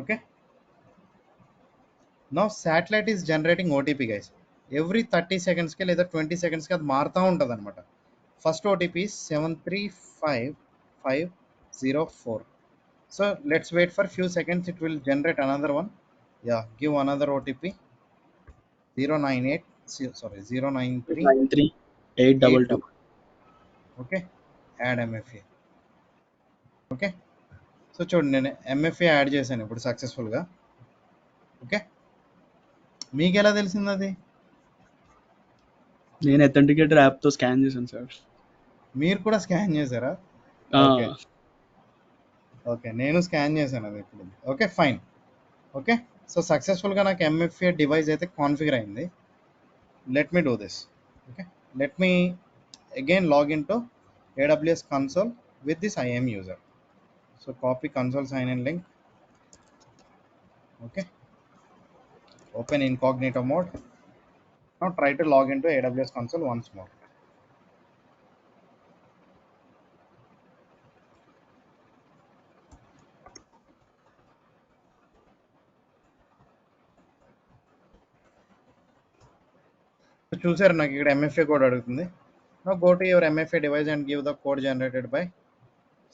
Okay, now satellite is generating OTP guys. Every 30 సెకండ్స్కి లేదా 20 సెకండ్స్కి అది మారుతూ ఉంటుంది అనమాట. First OTP 735504. So let's wait for few seconds, it will generate another one. Yeah, give another OTP 098 sorry 093 93 822. okay, add MFA. Okay, so చూడండి, నేను MFA add చేశాను ఇప్పుడు సక్సెస్ఫుల్గా. ఓకే, మీకు ఎలా తెలిసింది అది? నేను అథెంటికేటర్ యాప్ తో స్కాన్ చేశాను సార్. మీరు కూడా స్కాన్ చేశారా? ఓకే ఓకే, నేను స్కాన్ చేశాను అది ఇప్పుడు. Okay fine. ఓకే, సో సక్సెస్ఫుల్గా నాకు MFA డివైస్ అయితే కాన్ఫిగర్ అయింది. Let me do this. Okay, let me again log into AWS console with this IAM user. So copy console sign in link. Okay, open incognito mode. Now try to log into AWS console once more. So చూసారు, నాకు ఇక్కడ MFA code అడుగుతుంది. Now go to your MFA device and give the code generated by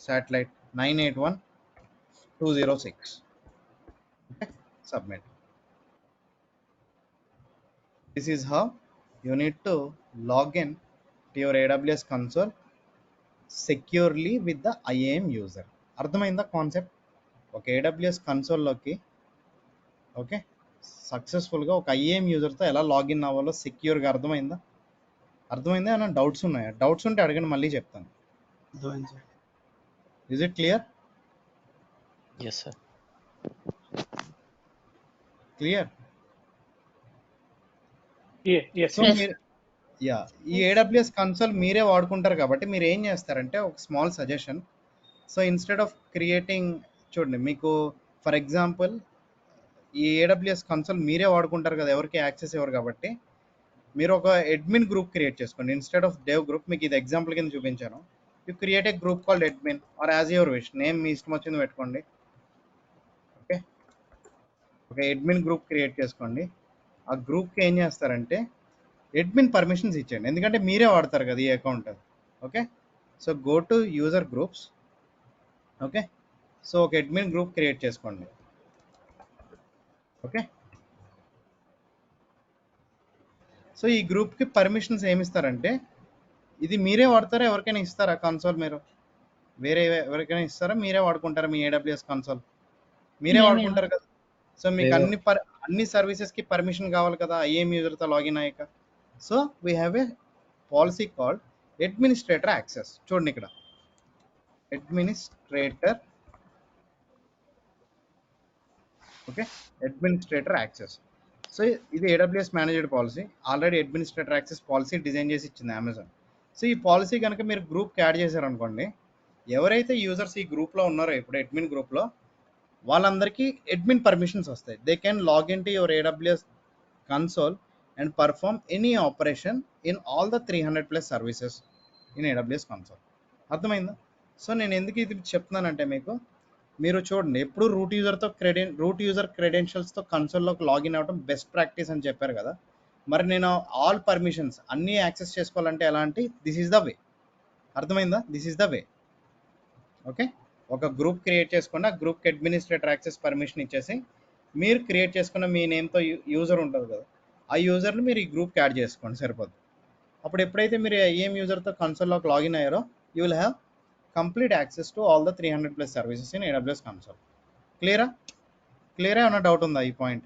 satellite 981206. Okay, submit. This is how you need to log in to your AWS console securely with the IAM user. అర్థమైందా concept? ఒక AWS కన్సోల్లోకి okay సక్సెస్ఫుల్గా ఒక IAM యూజర్తో ఎలా login అవ్వాలో సెక్యూర్గా అర్థమైందా? అర్థమైందా? ఏమైనా doubts ఉన్నాయా? డౌట్స్ ఉంటే అడగండి, మళ్ళీ చెప్తాను. Is it clear? Yes sir. Clear. Yes. So మీరు ఈ AWS కన్సోల్ మీరే వాడుకుంటారు కాబట్టి మీరు ఏం చేస్తారంటే ఒక small suggestion. So instead of creating, చూడండి మీకు ఫర్ ఎగ్జాంపుల్ ఈ ఏడబ్ల్యూఎస్ కన్సోల్ మీరే వాడుకుంటారు కదా, ఎవరికి యాక్సెస్ ఇవ్వరు కాబట్టి మీరు ఒక అడ్మిన్ గ్రూప్ క్రియేట్ చేసుకోండి. ఇన్స్టెడ్ ఆఫ్ డెవ్ గ్రూప్, మీకు ఇది ఎగ్జాంపుల్ కింద చూపించాను. You create a group called admin or as your wish, name మీ ఇష్టం వచ్చింది పెట్టుకోండి. ఓకే, ఒక అడ్మిన్ గ్రూప్ క్రియేట్ చేసుకోండి. ఆ గ్రూప్కి ఏం చేస్తారంటే అడ్మిన్ పర్మిషన్స్ ఇచ్చేయండి, ఎందుకంటే మీరే వాడతారు కదా ఈ account. Okay, so go to user groups. Okay, so ఒక అడ్మిన్ గ్రూప్ క్రియేట్ చేసుకోండి. ఓకే, సో ఈ గ్రూప్కి పర్మిషన్స్ ఏమి ఇస్తారంటే, ఇది మీరే వాడతారా, ఎవరికైనా ఇస్తారా కన్సోల్? మీరు వేరే ఎవరికైనా ఇస్తారా, మీరే వాడుకుంటారా మీ ఏడబ్ల్యూఎస్ కన్సోల్? మీరే మేమే వాడుకుంటారు కదా. సో మీకు మేమే అన్ని సర్వీసెస్కి పర్మిషన్ కావాలి కదా ఐఏఎం యూజర్తో లాగిన్ అయ్యాక. So we have a policy called administrator access. చూడండి ఇక్కడ, administrator. Okay, administrator access. So ఇది AWS managed policy. Already administrator access policy design చేసి ఇచ్చింది అమెజాన్. సో ఈ పాలసీ కనుక మీరు గ్రూప్కి యాడ్ చేశారనుకోండి, ఎవరైతే యూజర్స్ ఈ గ్రూప్లో ఉన్నారో ఇప్పుడు అడ్మిన్ గ్రూప్లో, వాళ్ళందరికీ అడ్మిన్ పర్మిషన్స్ వస్తాయి. They can log in to your AWS console and perform any operation in all the 300+ services in AWS console. అర్థమైందా? సో నేను ఎందుకు ఇది చెప్తున్నానంటే, మీకు మీరు చూడండి, ఎప్పుడు రూట్ యూజర్ క్రెడెన్షియల్స్తో కన్సోల్లోకి లాగిన్ అవ్వడం బెస్ట్ ప్రాక్టీస్ అని చెప్పారు కదా. మరి నేను ఆల్ పర్మిషన్స్ అన్నీ యాక్సెస్ చేసుకోవాలంటే ఎలాంటి, దిస్ ఈజ్ ద వే. అర్థమైందా? This is the way. Okay, ఒక గ్రూప్ క్రియేట్ చేసుకోండి, ఆ గ్రూప్కి అడ్మినిస్ట్రేటర్ యాక్సెస్ పర్మిషన్ ఇచ్చేసి, మీరు క్రియేట్ చేసుకున్న మీ నేమ్తో యూజర్ ఉంటుంది కదా, ఆ యూజర్ని మీరు ఈ గ్రూప్కి యాడ్ చేసుకోండి, సరిపోద్ది. అప్పుడు ఎప్పుడైతే మీరు ఏం యూజర్తో కన్సోల్లోకి లాగిన్ అయ్యారో, you will have complete access to all the 300+ services in AWS console. క్లియరా? ఏమైనా డౌట్ ఉందా ఈ పాయింట్?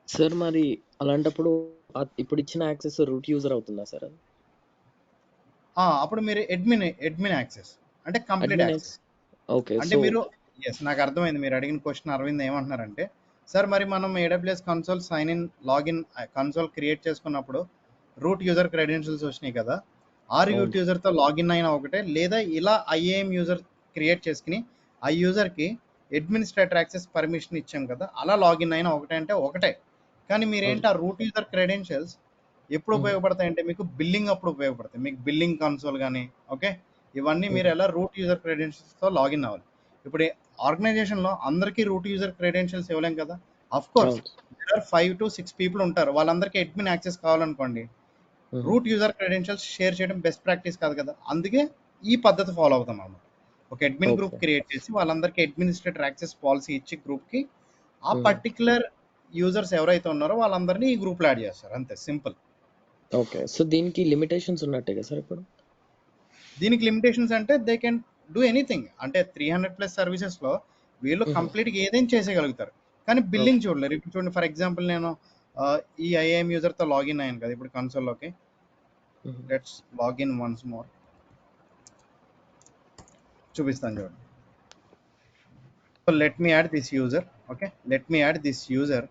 సార్ మరి అలాంటప్పుడు ఇప్పుడు ఇచ్చిన యాక్సెస్ రూట్ యూజర్ అవుతుందా సార్? అది అప్పుడు మీరు అడ్మిన్ యాక్సెస్ అంటే కంప్లీట్ అడ్మిన్ యాక్సెస్. ఓకే. అంటే సో మీరు, ఎస్, నాకు అర్థమైంది మీరు అడిగిన క్వశ్చన్. అరవింద్ ఏమంటున్నారంటే, సార్ మరి మనం AWS console sign in login console create చేసుకున్నప్పుడు రూట్ యూజర్ క్రెడెన్షియల్స్ వచ్చినాయి కదా, అవును రూట్ యూజర్తో లాగిన్ అయినా ఒకటే, లేదా ఇలా ఐఏఎం యూజర్ క్రియేట్ చేసుకుని ఆ యూజర్కి అడ్మినిస్ట్రేటర్ యాక్సెస్ పర్మిషన్ ఇచ్చాం కదా, అలా లాగిన్ అయినా ఒకటే అంటే ఒకటే. కానీ మీరేంటి, ఆ రూట్ యూజర్ క్రెడెన్షియల్స్ ఎప్పుడు ఉపయోగపడతాయి అంటే, మీకు బిల్లింగ్ అప్పుడు ఉపయోగపడతాయి. మీకు బిల్లింగ్ కన్సోల్ కానీ, ఓకే, ఇవన్నీ మీరు ఎలా రూట్ యూజర్ క్రెడెన్షియల్స్తో లాగిన్ అవ్వాలి. ఇప్పుడు ఆర్గనైజేషన్లో అందరికీ రూట్ యూజర్ క్రెడెన్షియల్స్ ఇవ్వలేం కదా. అఫ్ కోర్స్ అవును. దేర్ ఆర్ 5 to 6 పీపుల్ ఉంటారు, వాళ్ళందరికీ అడ్మిన్ యాక్సెస్ కావాలనుకోండి, రూట్ యూజర్ క్రెడెన్షియల్స్ షేర్ చేయడం బెస్ట్ ప్రాక్టీస్ కాదు కదా. అందుకే ఈ పద్ధతి ఫాలో అవుతాం అన్నమాట. ఒక అడ్మిన్ గ్రూప్ ఓకే. క్రియేట్ చేసి వాళ్ళందరికీ అడ్మినిస్ట్రేటర్ యాక్సెస్ పాలసీ ఇచ్చి గ్రూప్కి ఆ పర్టికులర్ యూజర్స్ ఎవరైతే ఉన్నారో వాళ్ళందరినీ ఈ గ్రూప్లో యాడ్ చేస్తారు, అంతే, సింపుల్. ఓకే. సో దీనికి లిమిటేషన్స్ ఉన్నట్టే కదా సార్ ఇప్పుడు? దీనికి లిమిటేషన్స్ అంటే దే కెన్ డూ ఎనీథింగ్. అంటే 300+ సర్వీసెస్లో వీళ్ళు కంప్లీట్గా ఏదైనా చేసేయగలుగుతారు, కానీ ఓకే. బిల్లింగ్ చూడలేరు. ఇప్పుడు చూడండి, ఫర్ ఎగ్జాంపుల్ నేను ఈ ఐఏఎం యూజర్తో లాగిన్ అయ్యాను కదా ఇప్పుడు కన్సోల్లోకి. లెట్స్ లాగిన్ వన్స్ మోర్, చూపిస్తాను చూడండి. So let me add this user. Okay, let me add this user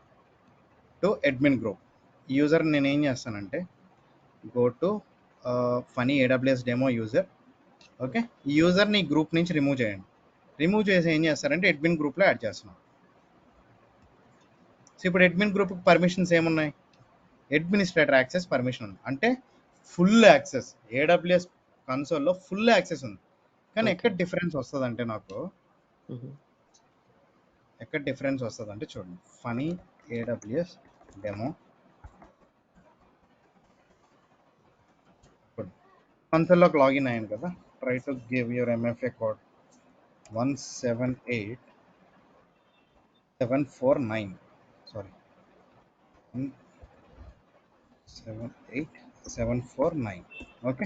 to admin group. ఈ యూజర్ నేను ఏం చేస్తానంటే, go to Phani AWS demo user. Okay, ఈ యూజర్ని గ్రూప్ నుంచి రిమూవ్ చేయండి. రిమూవ్ చేసి ఏం చేస్తారంటే అడ్మిన్ గ్రూప్లో యాడ్ చేస్తున్నాం. సో ఇప్పుడు అడ్మిన్ గ్రూప్కి పర్మిషన్స్ ఏమున్నాయి, అడ్మినిస్ట్రేటర్ యాక్సెస్ పర్మిషన్ ఉంది, అంటే ఫుల్ యాక్సెస్. ఏడబ్ల్యూఎస్ కన్సోల్లో ఫుల్ యాక్సెస్ ఉంది. కానీ ఓకే. ఎక్కడ డిఫరెన్స్ వస్తుందంటే, నాకు ఎక్కడ డిఫరెన్స్ వస్తుందంటే చూడండి, ఫనీ ఏడబ్ల్యూఎస్ డెమో కన్సోల్లోకి లాగిన్ అయ్యాను కదా, try to give your MFA code 178749, sorry 178749. Okay,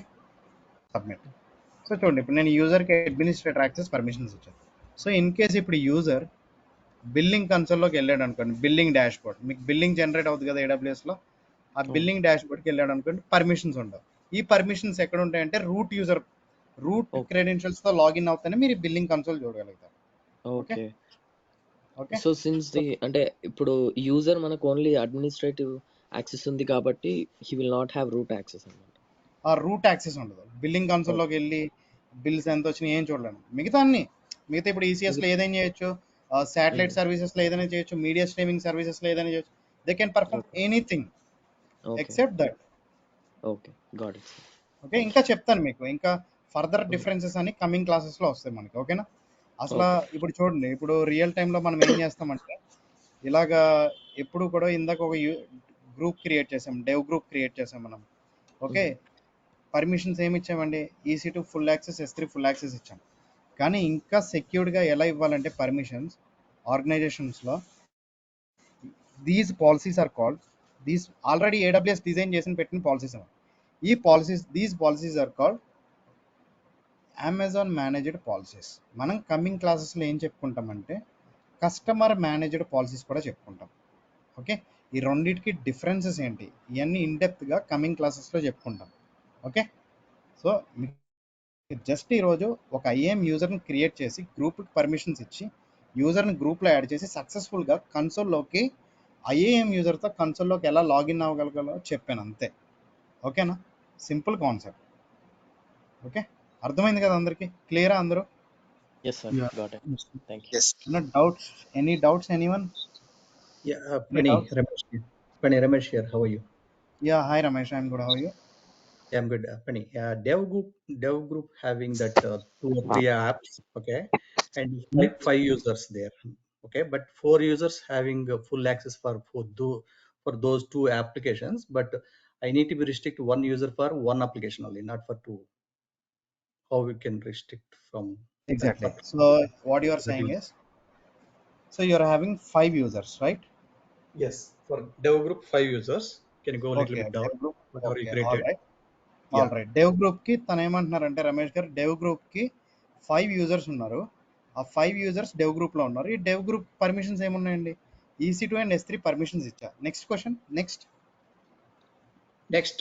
submit. So చూడండి, ఇప్పుడు నేను యూజర్కి అడ్మినిస్ట్రేటర్ యాక్సెస్ పర్మిషన్స్ ఇచ్చాను. సో ఇన్ కేస్ ఇప్పుడు యూజర్ బిల్లింగ్ కన్సోల్లోకి వెళ్ళాడు అనుకోండి, బిల్లింగ్ డాష్ బోర్డ్, మీకు బిల్లింగ్ జనరేట్ అవుతుంది కదా ఏడబ్ల్యూఎస్లో, ఆ బిల్లింగ్ డాష్ బోర్డ్కి వెళ్ళాడు అనుకోండి, పర్మిషన్స్ ఉండవు. ఈ పర్మిషన్స్ ఎక్కడ ఉంటాయంటే రూట్ ఓకే. క్రెడెన్షియల్స్తో లాగిన్ అవుతానే మీరు బిల్లింగ్ కన్సోల్ చూడగలుగుతారు. Okay, okay. Okay. So since the అంటే ఇప్పుడు యూజర్ మనకు ఓన్లీ అడ్మినిస్ట్రేటివ్ యాక్సెస్ ఉంది కాబట్టి he will not have root access అన్నమాట. ఆ రూట్ యాక్సెస్ ఉండదు. బిల్లింగ్ కన్సోల్లోకి వెళ్ళి బిల్స్ ఎంత వచ్చినాయి ఏం చూడలేము. మిగతా ఇప్పుడు ఈసీఎస్లో ఏదైనా చేయొచ్చు, శాటిలైట్ సర్వీసెస్లో ఏదైనా చేయొచ్చు, మీడియా స్ట్రీమింగ్ సర్వీసెస్లో ఏదైనా చేయొచ్చు. They can perform Okay. Anything Okay. Except that. Okay. Got it, sir. Okay, ఇంకా చెప్తాను మీకు, ఇంకా ఫర్దర్ Mhm. డిఫరెన్సెస్ అని కమింగ్ క్లాసెస్లో వస్తాయి మనకి. ఓకేనా? అసలు Okay. ఇప్పుడు చూడండి, ఇప్పుడు రియల్ టైంలో మనం ఏం చేస్తామంటే ఇలాగా ఎప్పుడు కూడా ఇందాక ఒక గ్రూప్ క్రియేట్ చేసాం, డెవ్ గ్రూప్ క్రియేట్ చేసాం మనం. Okay, Mhm. పర్మిషన్స్ ఏమి ఇచ్చామండి? EC2 full access, S3 full access ఇచ్చాం. కానీ ఇంకా సెక్యూర్డ్గా ఎలా ఇవ్వాలంటే పర్మిషన్స్ ఆర్గనైజేషన్స్లో, these policies are called, these already AWS design చేసి పెట్టిన పాలసీస్ అవి. ఈ policies, these policies are called Amazon managed policies. మనం కమింగ్ క్లాసెస్లో ఏం చెప్పుకుంటామంటే కస్టమర్ మేనేజ్డ్ పాలసీస్ కూడా చెప్పుకుంటాం. ఓకే, ఈ రెండింటికి డిఫరెన్సెస్ ఏంటి ఇవన్నీ ఇన్డెప్త్గా కమింగ్ క్లాసెస్లో చెప్పుకుంటాం. ఓకే, సో జస్ట్ ఈరోజు ఒక IAM యూజర్ని క్రియేట్ చేసి గ్రూప్కి పర్మిషన్స్ ఇచ్చి యూజర్ని గ్రూప్లో యాడ్ చేసి సక్సెస్ఫుల్గా కన్సోల్లోకి IAM యూజర్తో కన్సోల్లోకి ఎలా లాగిన్ అవ్వగలగాలో చెప్పాను అంతే. ఓకేనా? Simple concept. ఓకే, అర్థమైంది కదా అందరికీ? క్లియరా అందరూ? Yes, sir. Yeah. Got it. Yes. Thank you. Yes. Doubts? Any doubts? Anyone? Yeah, any Pani doubts? Ramesh here. Pani Ramesh here. How are you? Yeah, hi Ramesh, I'm good. How are you? Yeah, I'm good. Pani, dev group having that 2 or 3 apps, okay, and five users there, okay, but 4 users having full access for those 2 applications, but I need to be restrict one user for one application only, not for two. How we can restrict from that Exactly. particular So what you are that saying user? is, so you are having 5 users, right? Yes, for dev group 5 users. Can you go a little Okay, bit down? dev group. Whatever you Okay, all created. right. Yeah. All right. Dev గ్రూప్కి తను ఏమంటున్నారంటే రమేష్ గారు, dev గ్రూప్కి 5 users ఉన్నారు. ఆ 5 users dev గ్రూప్లో ఉన్నారు. ఈ డెవ్ గ్రూప్ పర్మిషన్స్ ఏమున్నాయండి? EC2 అండ్ S3 పర్మిషన్స్ ఇచ్చా. Next question, next. Next,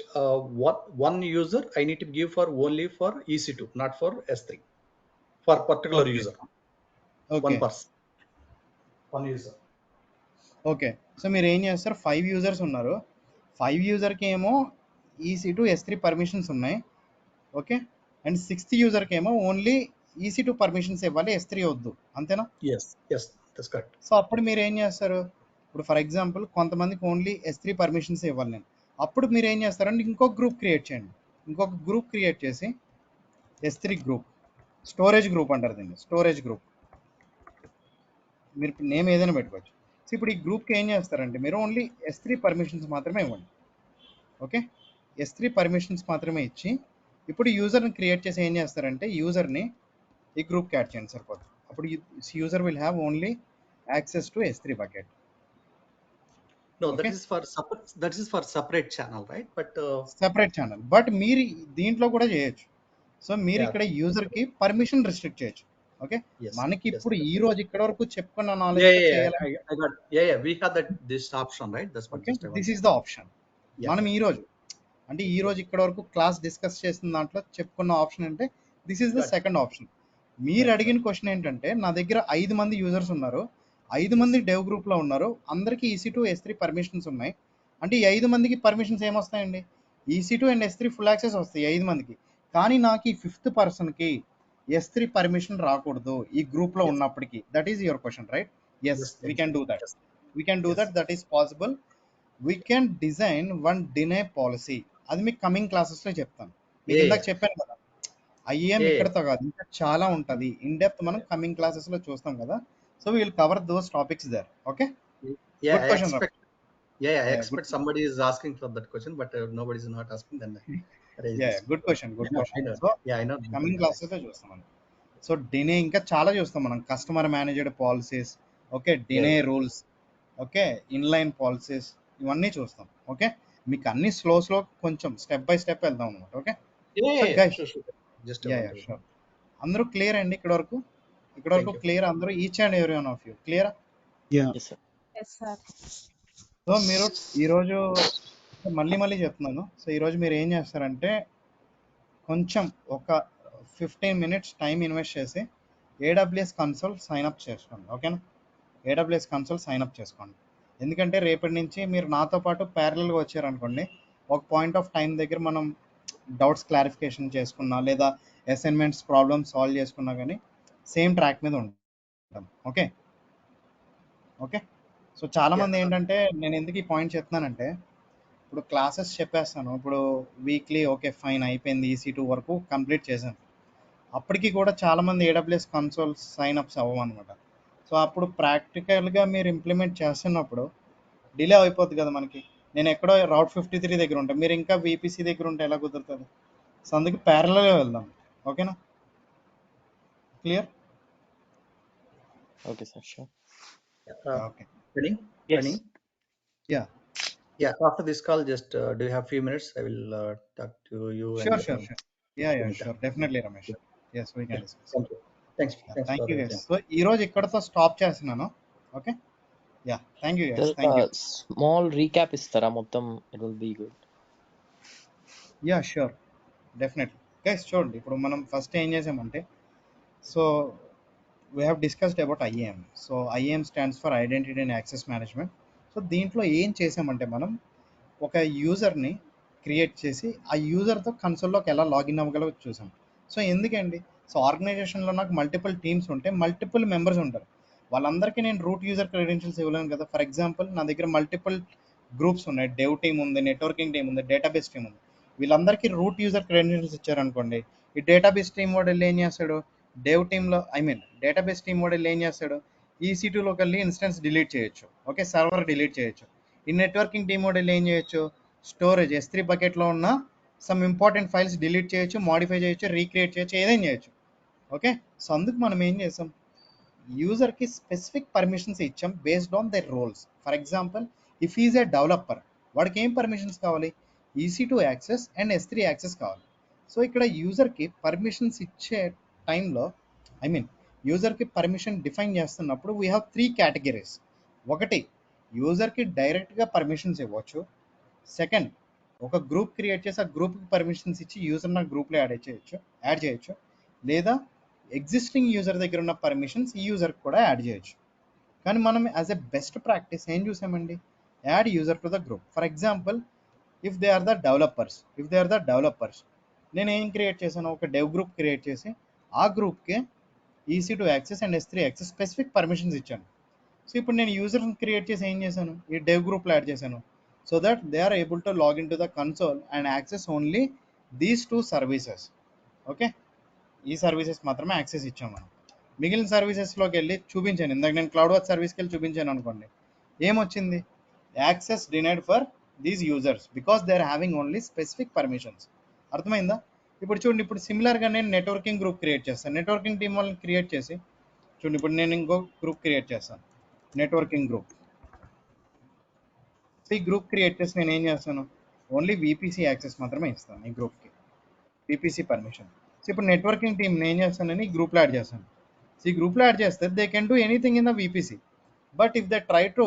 one user I need to give for only for EC2, not for S3. For particular okay, user, one okay, person, one user. Okay. So మీరు ఏం చేస్తారు? 5 users ఉన్నారు. 5 userకి ఏమో EC2 S3 permissions ఉన్నాయి. Okay, and 6th userకి ఏమో only EC2 permissions ఇవ్వాలి, S3 వద్దు. అంతేనా? Yes, yes, that's correct. So అప్పుడు మీరు ఏం చేస్తారు? ఇప్పుడు ఫర్ ఎగ్జాంపుల్ కొంతమందికి ఓన్లీ S3 పర్మిషన్స్ ఇవ్వాలి నేను. అప్పుడు మీరు ఏం చేస్తారంటే ఇంకొక గ్రూప్ క్రియేట్ చేయండి. ఇంకొక గ్రూప్ క్రియేట్ చేసి S3 గ్రూప్, స్టోరేజ్ గ్రూప్ అంటారు దీన్ని, స్టోరేజ్ గ్రూప్. మీరు నేమ్ ఏదైనా పెట్టుకోవచ్చు. సో ఇప్పుడు ఈ గ్రూప్కి ఏం చేస్తారంటే మీరు ఓన్లీ S3 పర్మిషన్స్ మాత్రమే ఇవ్వండి. ఓకే, S3 పర్మిషన్స్ మాత్రమే ఇచ్చి ఇప్పుడు యూజర్ని క్రియేట్ చేసి ఏం చేస్తారంటే యూజర్ని ఈ గ్రూప్కి యాడ్ చేయండి, సరిపోతుంది. అప్పుడు user will have only access to S3 bucket. No, okay, that is for separate channel, right? But separate channel. But మీరు దీంట్లో కూడా చేయొచ్చు. సో మీరు yeah, ఇక్కడ యూజర్కి పర్మిషన్ రిస్ట్రిక్ట్ చేయొచ్చు. ఓకే, yes, మనకి yes. ఇప్పుడు ఈ రోజు ఇక్కడ వరకు చెప్పుకున్న Yeah, నాలెడ్జ్తో yeah, yeah. చేయాలని. I got. Yeah, yeah. We have this option, right? That's what okay, just I want this to is say. The option. Yeah, మనం yeah. ఈ రోజు అంటే ఈ రోజు ఇక్కడ వరకు క్లాస్ డిస్కస్ చేసిన దాంట్లో చెప్పుకున్న ఆప్షన్ అంటే this is the Got, second option. మీరు got, got. అడిగిన క్వశ్చన్ ఏంటంటే నా దగ్గర 5 మంది యూజర్స్ ఉన్నారు, 5 మంది Yes, డెవ్ గ్రూప్లో ఉన్నారు, అందరికీ EC2 S3 పర్మిషన్స్ ఉన్నాయి. అంటే ఈ 5 మందికి పర్మిషన్స్ ఏమొస్తాయండి? EC2 and S3 full access వస్తాయి 5 మందికి. కానీ నాకు ఈ 5th పర్సన్కి S3 పర్మిషన్ రాకూడదు ఈ గ్రూప్లో yes, ఉన్నప్పటికీ. That is your question, right? Yes, yes, we can do that. yes, we can do yes. That. That is possible. We can design one deny policy. అది మీకు కమింగ్ క్లాసెస్లో చెప్తాను. మీకు Yeah, ఇందాక yeah, చెప్పాను కదా, IAM yeah, ఇక్కడతో కాదు, ఇంకా చాలా ఉంటుంది. ఇన్ డెప్త్ మనం కమింగ్ క్లాసెస్లో చూస్తాం కదా. So will cover those topics there. Okay, yeah. Yeah, good I question expect. Yeah, yeah, I good expect somebody is asking for that question, but nobody is not asking. Then I raise yeah this. Good question, I good know, I question. know. So Yeah, I know. Coming క్లాసెస్లో చూస్తాం మనం. So deny ఇంకా చాలా చూస్తాం మనం, customer managed policies, okay, Yeah, deny yeah. Rules, okay, inline policies, ఇవన్నీ చూస్తాం. Okay, మీకు అన్ని స్లో కొంచెం స్టెప్ బై స్టెప్ వెళ్దాం అనమాట. Okay, Yeah, so yeah, yeah. Guys, Sure, sure. Just I yeah want yeah to. Sure. అందరూ clear అండి ఇక్కడ వరకు? ఇక్కడ Thank వరకు you. క్లియర్ అందరూ? Each and every one of you clear? Yeah. Yes, sir. Yes, sir. So మీరు ఈరోజు మళ్ళీ చెప్తున్నాను. సో ఈరోజు మీరు ఏం చేస్తారంటే కొంచెం ఒక 15 minutes టైం ఇన్వెస్ట్ చేసి AWS కన్సోల్ సైన్అప్ చేసుకోండి. ఓకేనా? AWS కన్సోల్ సైన్అప్ చేసుకోండి. ఎందుకంటే రేపటి నుంచి మీరు నాతో పాటు ప్యారలల్గా వచ్చారనుకోండి, ఒక పాయింట్ ఆఫ్ టైం దగ్గర మనం డౌట్స్ క్లారిఫికేషన్ చేసుకున్నా లేదా అసైన్మెంట్స్ ప్రాబ్లమ్స్ సాల్వ్ చేసుకున్నా కానీ సేమ్ ట్రాక్ మీద ఉంటాం. Okay, okay. సో చాలా Yeah. మంది ఏంటంటే, నేను ఎందుకు ఈ పాయింట్ చెప్తున్నానంటే, ఇప్పుడు క్లాసెస్ చెప్పేస్తాను. ఇప్పుడు వీక్లీ ఓకే ఫైన్ అయిపోయింది, EC2 వరకు కంప్లీట్ చేశాను. అప్పటికి కూడా చాలామంది ఏడబ్ల్యూఎస్ కన్సోల్ సైన్ అప్స్ అవ్వమన్నమాట. సో అప్పుడు ప్రాక్టికల్గా మీరు ఇంప్లిమెంట్ చేస్తున్నప్పుడు డిలే అయిపోద్ది కదా మనకి. నేను ఎక్కడో రౌట్ 53 దగ్గర ఉంటాను, మీరు ఇంకా VPC దగ్గర ఉంటే ఎలా కుదురుతుంది? సో అందుకు ప్యారలల్గా వెళ్దాం. ఓకేనా? Clear? Okay, sir. Sure. Okay. Penny? Yes. Penny? Yeah. Yeah. After this call, just do you have few minutes? I will talk to you and sure sure sure. Yeah yeah Sumita. Sure, definitely Ramesh. Yeah. Yes, we Yeah. Can discuss. Thank you. Thanks. Thanks thank for you your guys. time. So ఈరోజు ఇక్కడతో stop చేస్తున్నాను. Okay. Yeah, thank you guys, Just thank you. small recap istara మొత్తం, it will be good. Yeah sure, definitely guys. చూడండి, ఇప్పుడు మనం first ఏం చేసామంటే, so we have discussed about IAM. సో IAM stands for Identity and Access Management. So దీంట్లో ఏం చేసామంటే, మనం ఒక యూజర్ని క్రియేట్ చేసి ఆ యూజర్తో కన్సోల్లోకి ఎలా లాగిన్ అవ్వగలవో చూసాం. సో ఎందుకండి, సో ఆర్గనైజేషన్లో నాకు మల్టిపుల్ టీమ్స్ ఉంటే మల్టిపుల్ మెంబర్స్ ఉంటారు. వాళ్ళందరికీ నేను రూట్ యూజర్ క్రెడెన్షియల్స్ ఇవ్వలేను కదా. ఫర్ ఎగ్జాంపుల్, నా దగ్గర మల్టిపుల్ గ్రూప్స్ ఉన్నాయి, డెవ్ టీమ్ ఉంది, నెట్వర్కింగ్ టీమ్ ఉంది, డేటాబేస్ టీమ్ ఉంది. వీళ్ళందరికీ రూట్ యూజర్ క్రెడెన్షియల్స్ ఇచ్చారనుకోండి, ఈ డేటాబేస్ టీమ్ వాడు వెళ్ళి ఏం చేస్తాడు, డేవ్ టీంలో డేటాబేస్ టీమ్ వాడు వెళ్ళి ఏం చేస్తాడు, EC2లోకి వెళ్ళి ఇన్స్టెన్స్ డిలీట్ చేయొచ్చు. ఓకే, సర్వర్ డిలీట్ చేయొచ్చు. ఈ నెట్వర్కింగ్ టీమ్ వాడు వెళ్ళి ఏం చేయొచ్చు, స్టోరేజ్ S3 బకెట్లో ఉన్న సమ్ ఇంపార్టెంట్ ఫైల్స్ డిలీట్ చేయొచ్చు, మాడిఫై చేయొచ్చు, రీక్రియేట్ చేయొచ్చు, ఏదైనా చేయొచ్చు. ఓకే. సో అందుకు మనం ఏం చేసాం, యూజర్కి స్పెసిఫిక్ పర్మిషన్స్ ఇచ్చాం based on their roles. For example, if is a developer, వాడికి ఏం పర్మిషన్స్ కావాలి, EC2 access and S3 access కావాలి. సో ఇక్కడ యూజర్కి పర్మిషన్స్ ఇచ్చే టైంలో, ఐ మీన్ యూజర్కి పర్మిషన్ డిఫైన్ చేస్తున్నప్పుడు వీ హ్యావ్ 3 కేటగిరీస్. ఒకటి, యూజర్కి డైరెక్ట్గా పర్మిషన్స్ ఇవ్వచ్చు. సెకండ్, ఒక గ్రూప్ క్రియేట్ చేసి ఆ గ్రూప్కి పర్మిషన్స్ ఇచ్చి యూజర్ నా గ్రూప్లో యాడ్ చేయొచ్చు. లేదా ఎగ్జిస్టింగ్ యూజర్ దగ్గర ఉన్న పర్మిషన్స్ ఈ యూజర్కి కూడా యాడ్ చేయొచ్చు. కానీ మనం యాజ్ ఎ బెస్ట్ ప్రాక్టీస్ ఏం చూసామండి, add user to the group. For example, if they are the developers, నేను ఏం క్రియేట్ చేశాను, ఒక డెవ్ గ్రూప్ క్రియేట్ చేసి ఆ గ్రూప్కి EC2 access and S3 access specific permissions ఇచ్చాను. సో ఇప్పుడు నేను యూజర్ని క్రియేట్ చేసి ఏం చేశాను, ఈ డెవ్ గ్రూప్లో యాడ్ చేశాను. So that they are able to log in to the console and access only these 2 services. Okay, ఈ సర్వీసెస్ మాత్రమే యాక్సెస్ ఇచ్చాం మనం. మిగిలిన సర్వీసెస్లోకి వెళ్ళి చూపించాను, ఇందాక నేను క్లౌడ్ వాచ్ సర్వీస్కి వెళ్ళి చూపించాను అనుకోండి, ఏమొచ్చింది, access denied for these users because they are having only specific permissions. అర్థమైందా? ఇప్పుడు చూడండి, ఇప్పుడు సిమిలర్గా నేను నెట్వర్కింగ్ గ్రూప్ క్రియేట్ చేస్తాను. నెట్వర్కింగ్ టీం వాళ్ళని క్రియేట్ చేసి చూడండి, ఇప్పుడు నేను ఇంకో గ్రూప్ క్రియేట్ చేస్తాను, నెట్వర్కింగ్ గ్రూప్. సో ఈ గ్రూప్ క్రియేట్ చేసి నేను ఏం చేస్తాను, ఓన్లీ VPC యాక్సెస్ మాత్రమే ఇస్తాను ఈ గ్రూప్కి, VPC పర్మిషన్. సో ఇప్పుడు నెట్వర్కింగ్ టీమ్ నేను ఏం చేస్తానని గ్రూప్లో యాడ్ చేస్తాను. సో ఈ గ్రూప్లో యాడ్ చేస్తే they can do anything in the VPC. But if they try to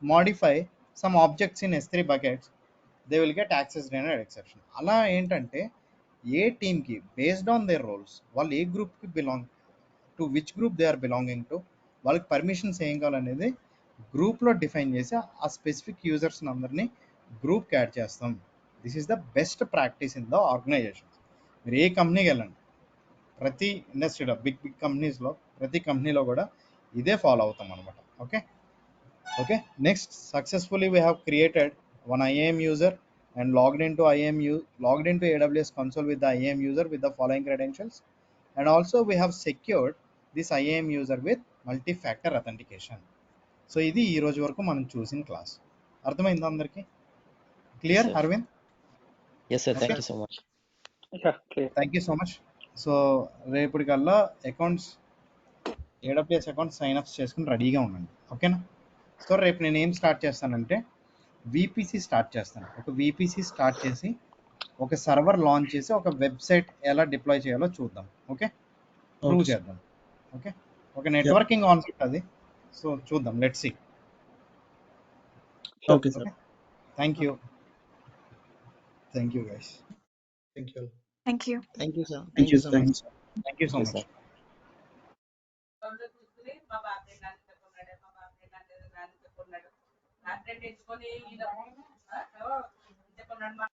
modify some objects in S3 buckets, they will get access denied exception. అలా ఏంటంటే, ఏ టీమ్కి బేస్డ్ ఆన్ దేర్ రోల్స్, వాళ్ళు ఏ గ్రూప్కి belong to which group they are belonging to, వాళ్ళకి పర్మిషన్స్ ఏం కావాలనేది గ్రూప్లో డిఫైన్ చేసి ఆ స్పెసిఫిక్ యూజర్స్ అందరినీ గ్రూప్కి యాడ్ చేస్తాం. This is the best practice in the organization. మీరు ఏ కంపెనీకి వెళ్ళండి, ప్రతి ఇండస్ట్రీలో బిగ్ బిగ్ కంపెనీస్లో ప్రతి కంపెనీలో కూడా ఇదే ఫాలో అవుతాం అనమాట. Okay. Okay, next, successfully we have created one IAM user and logged into AWS console with the IAM user with the following credentials, and also we have secured this IAM user with multi-factor authentication. So ఇది ఈ రోజు వరకు మనం చూసిన class. అర్థమైందా అందరికీ? Yes, clear sir. Aravind? Yes, sir. Okay, Thank you so much. Yeah, clear. Thank you so much. So రేపటికల్లా accounts, AWS accounts sign ups చేసుకుని రెడీగా ఉండండి. ఓకేనా? సో రేపు నేను ఏం స్టార్ట్ చేస్తానంటే, VPC స్టార్ట్ చేస్తాను. ఒక VPC స్టార్ట్ చేసి ఒక సర్వర్ లాంచ్ చేసి ఒక వెబ్సైట్ ఎలా డిప్లాయ్ చేయాలో చూద్దాం. Okay, prove Okay, sir. చేద్దాం. ఓకే, ఒక Yep. నెట్వర్కింగ్ కాన్సెప్ట్ అది. సో చూద్దాం, let's see. Sure. Okay, sir. Okay, thank you. Thank you guys. Thank you. Thank you. Thank you, sir. Thank Thank you you. so Thank much. you, sir. Thank you so Thank you, much. sir.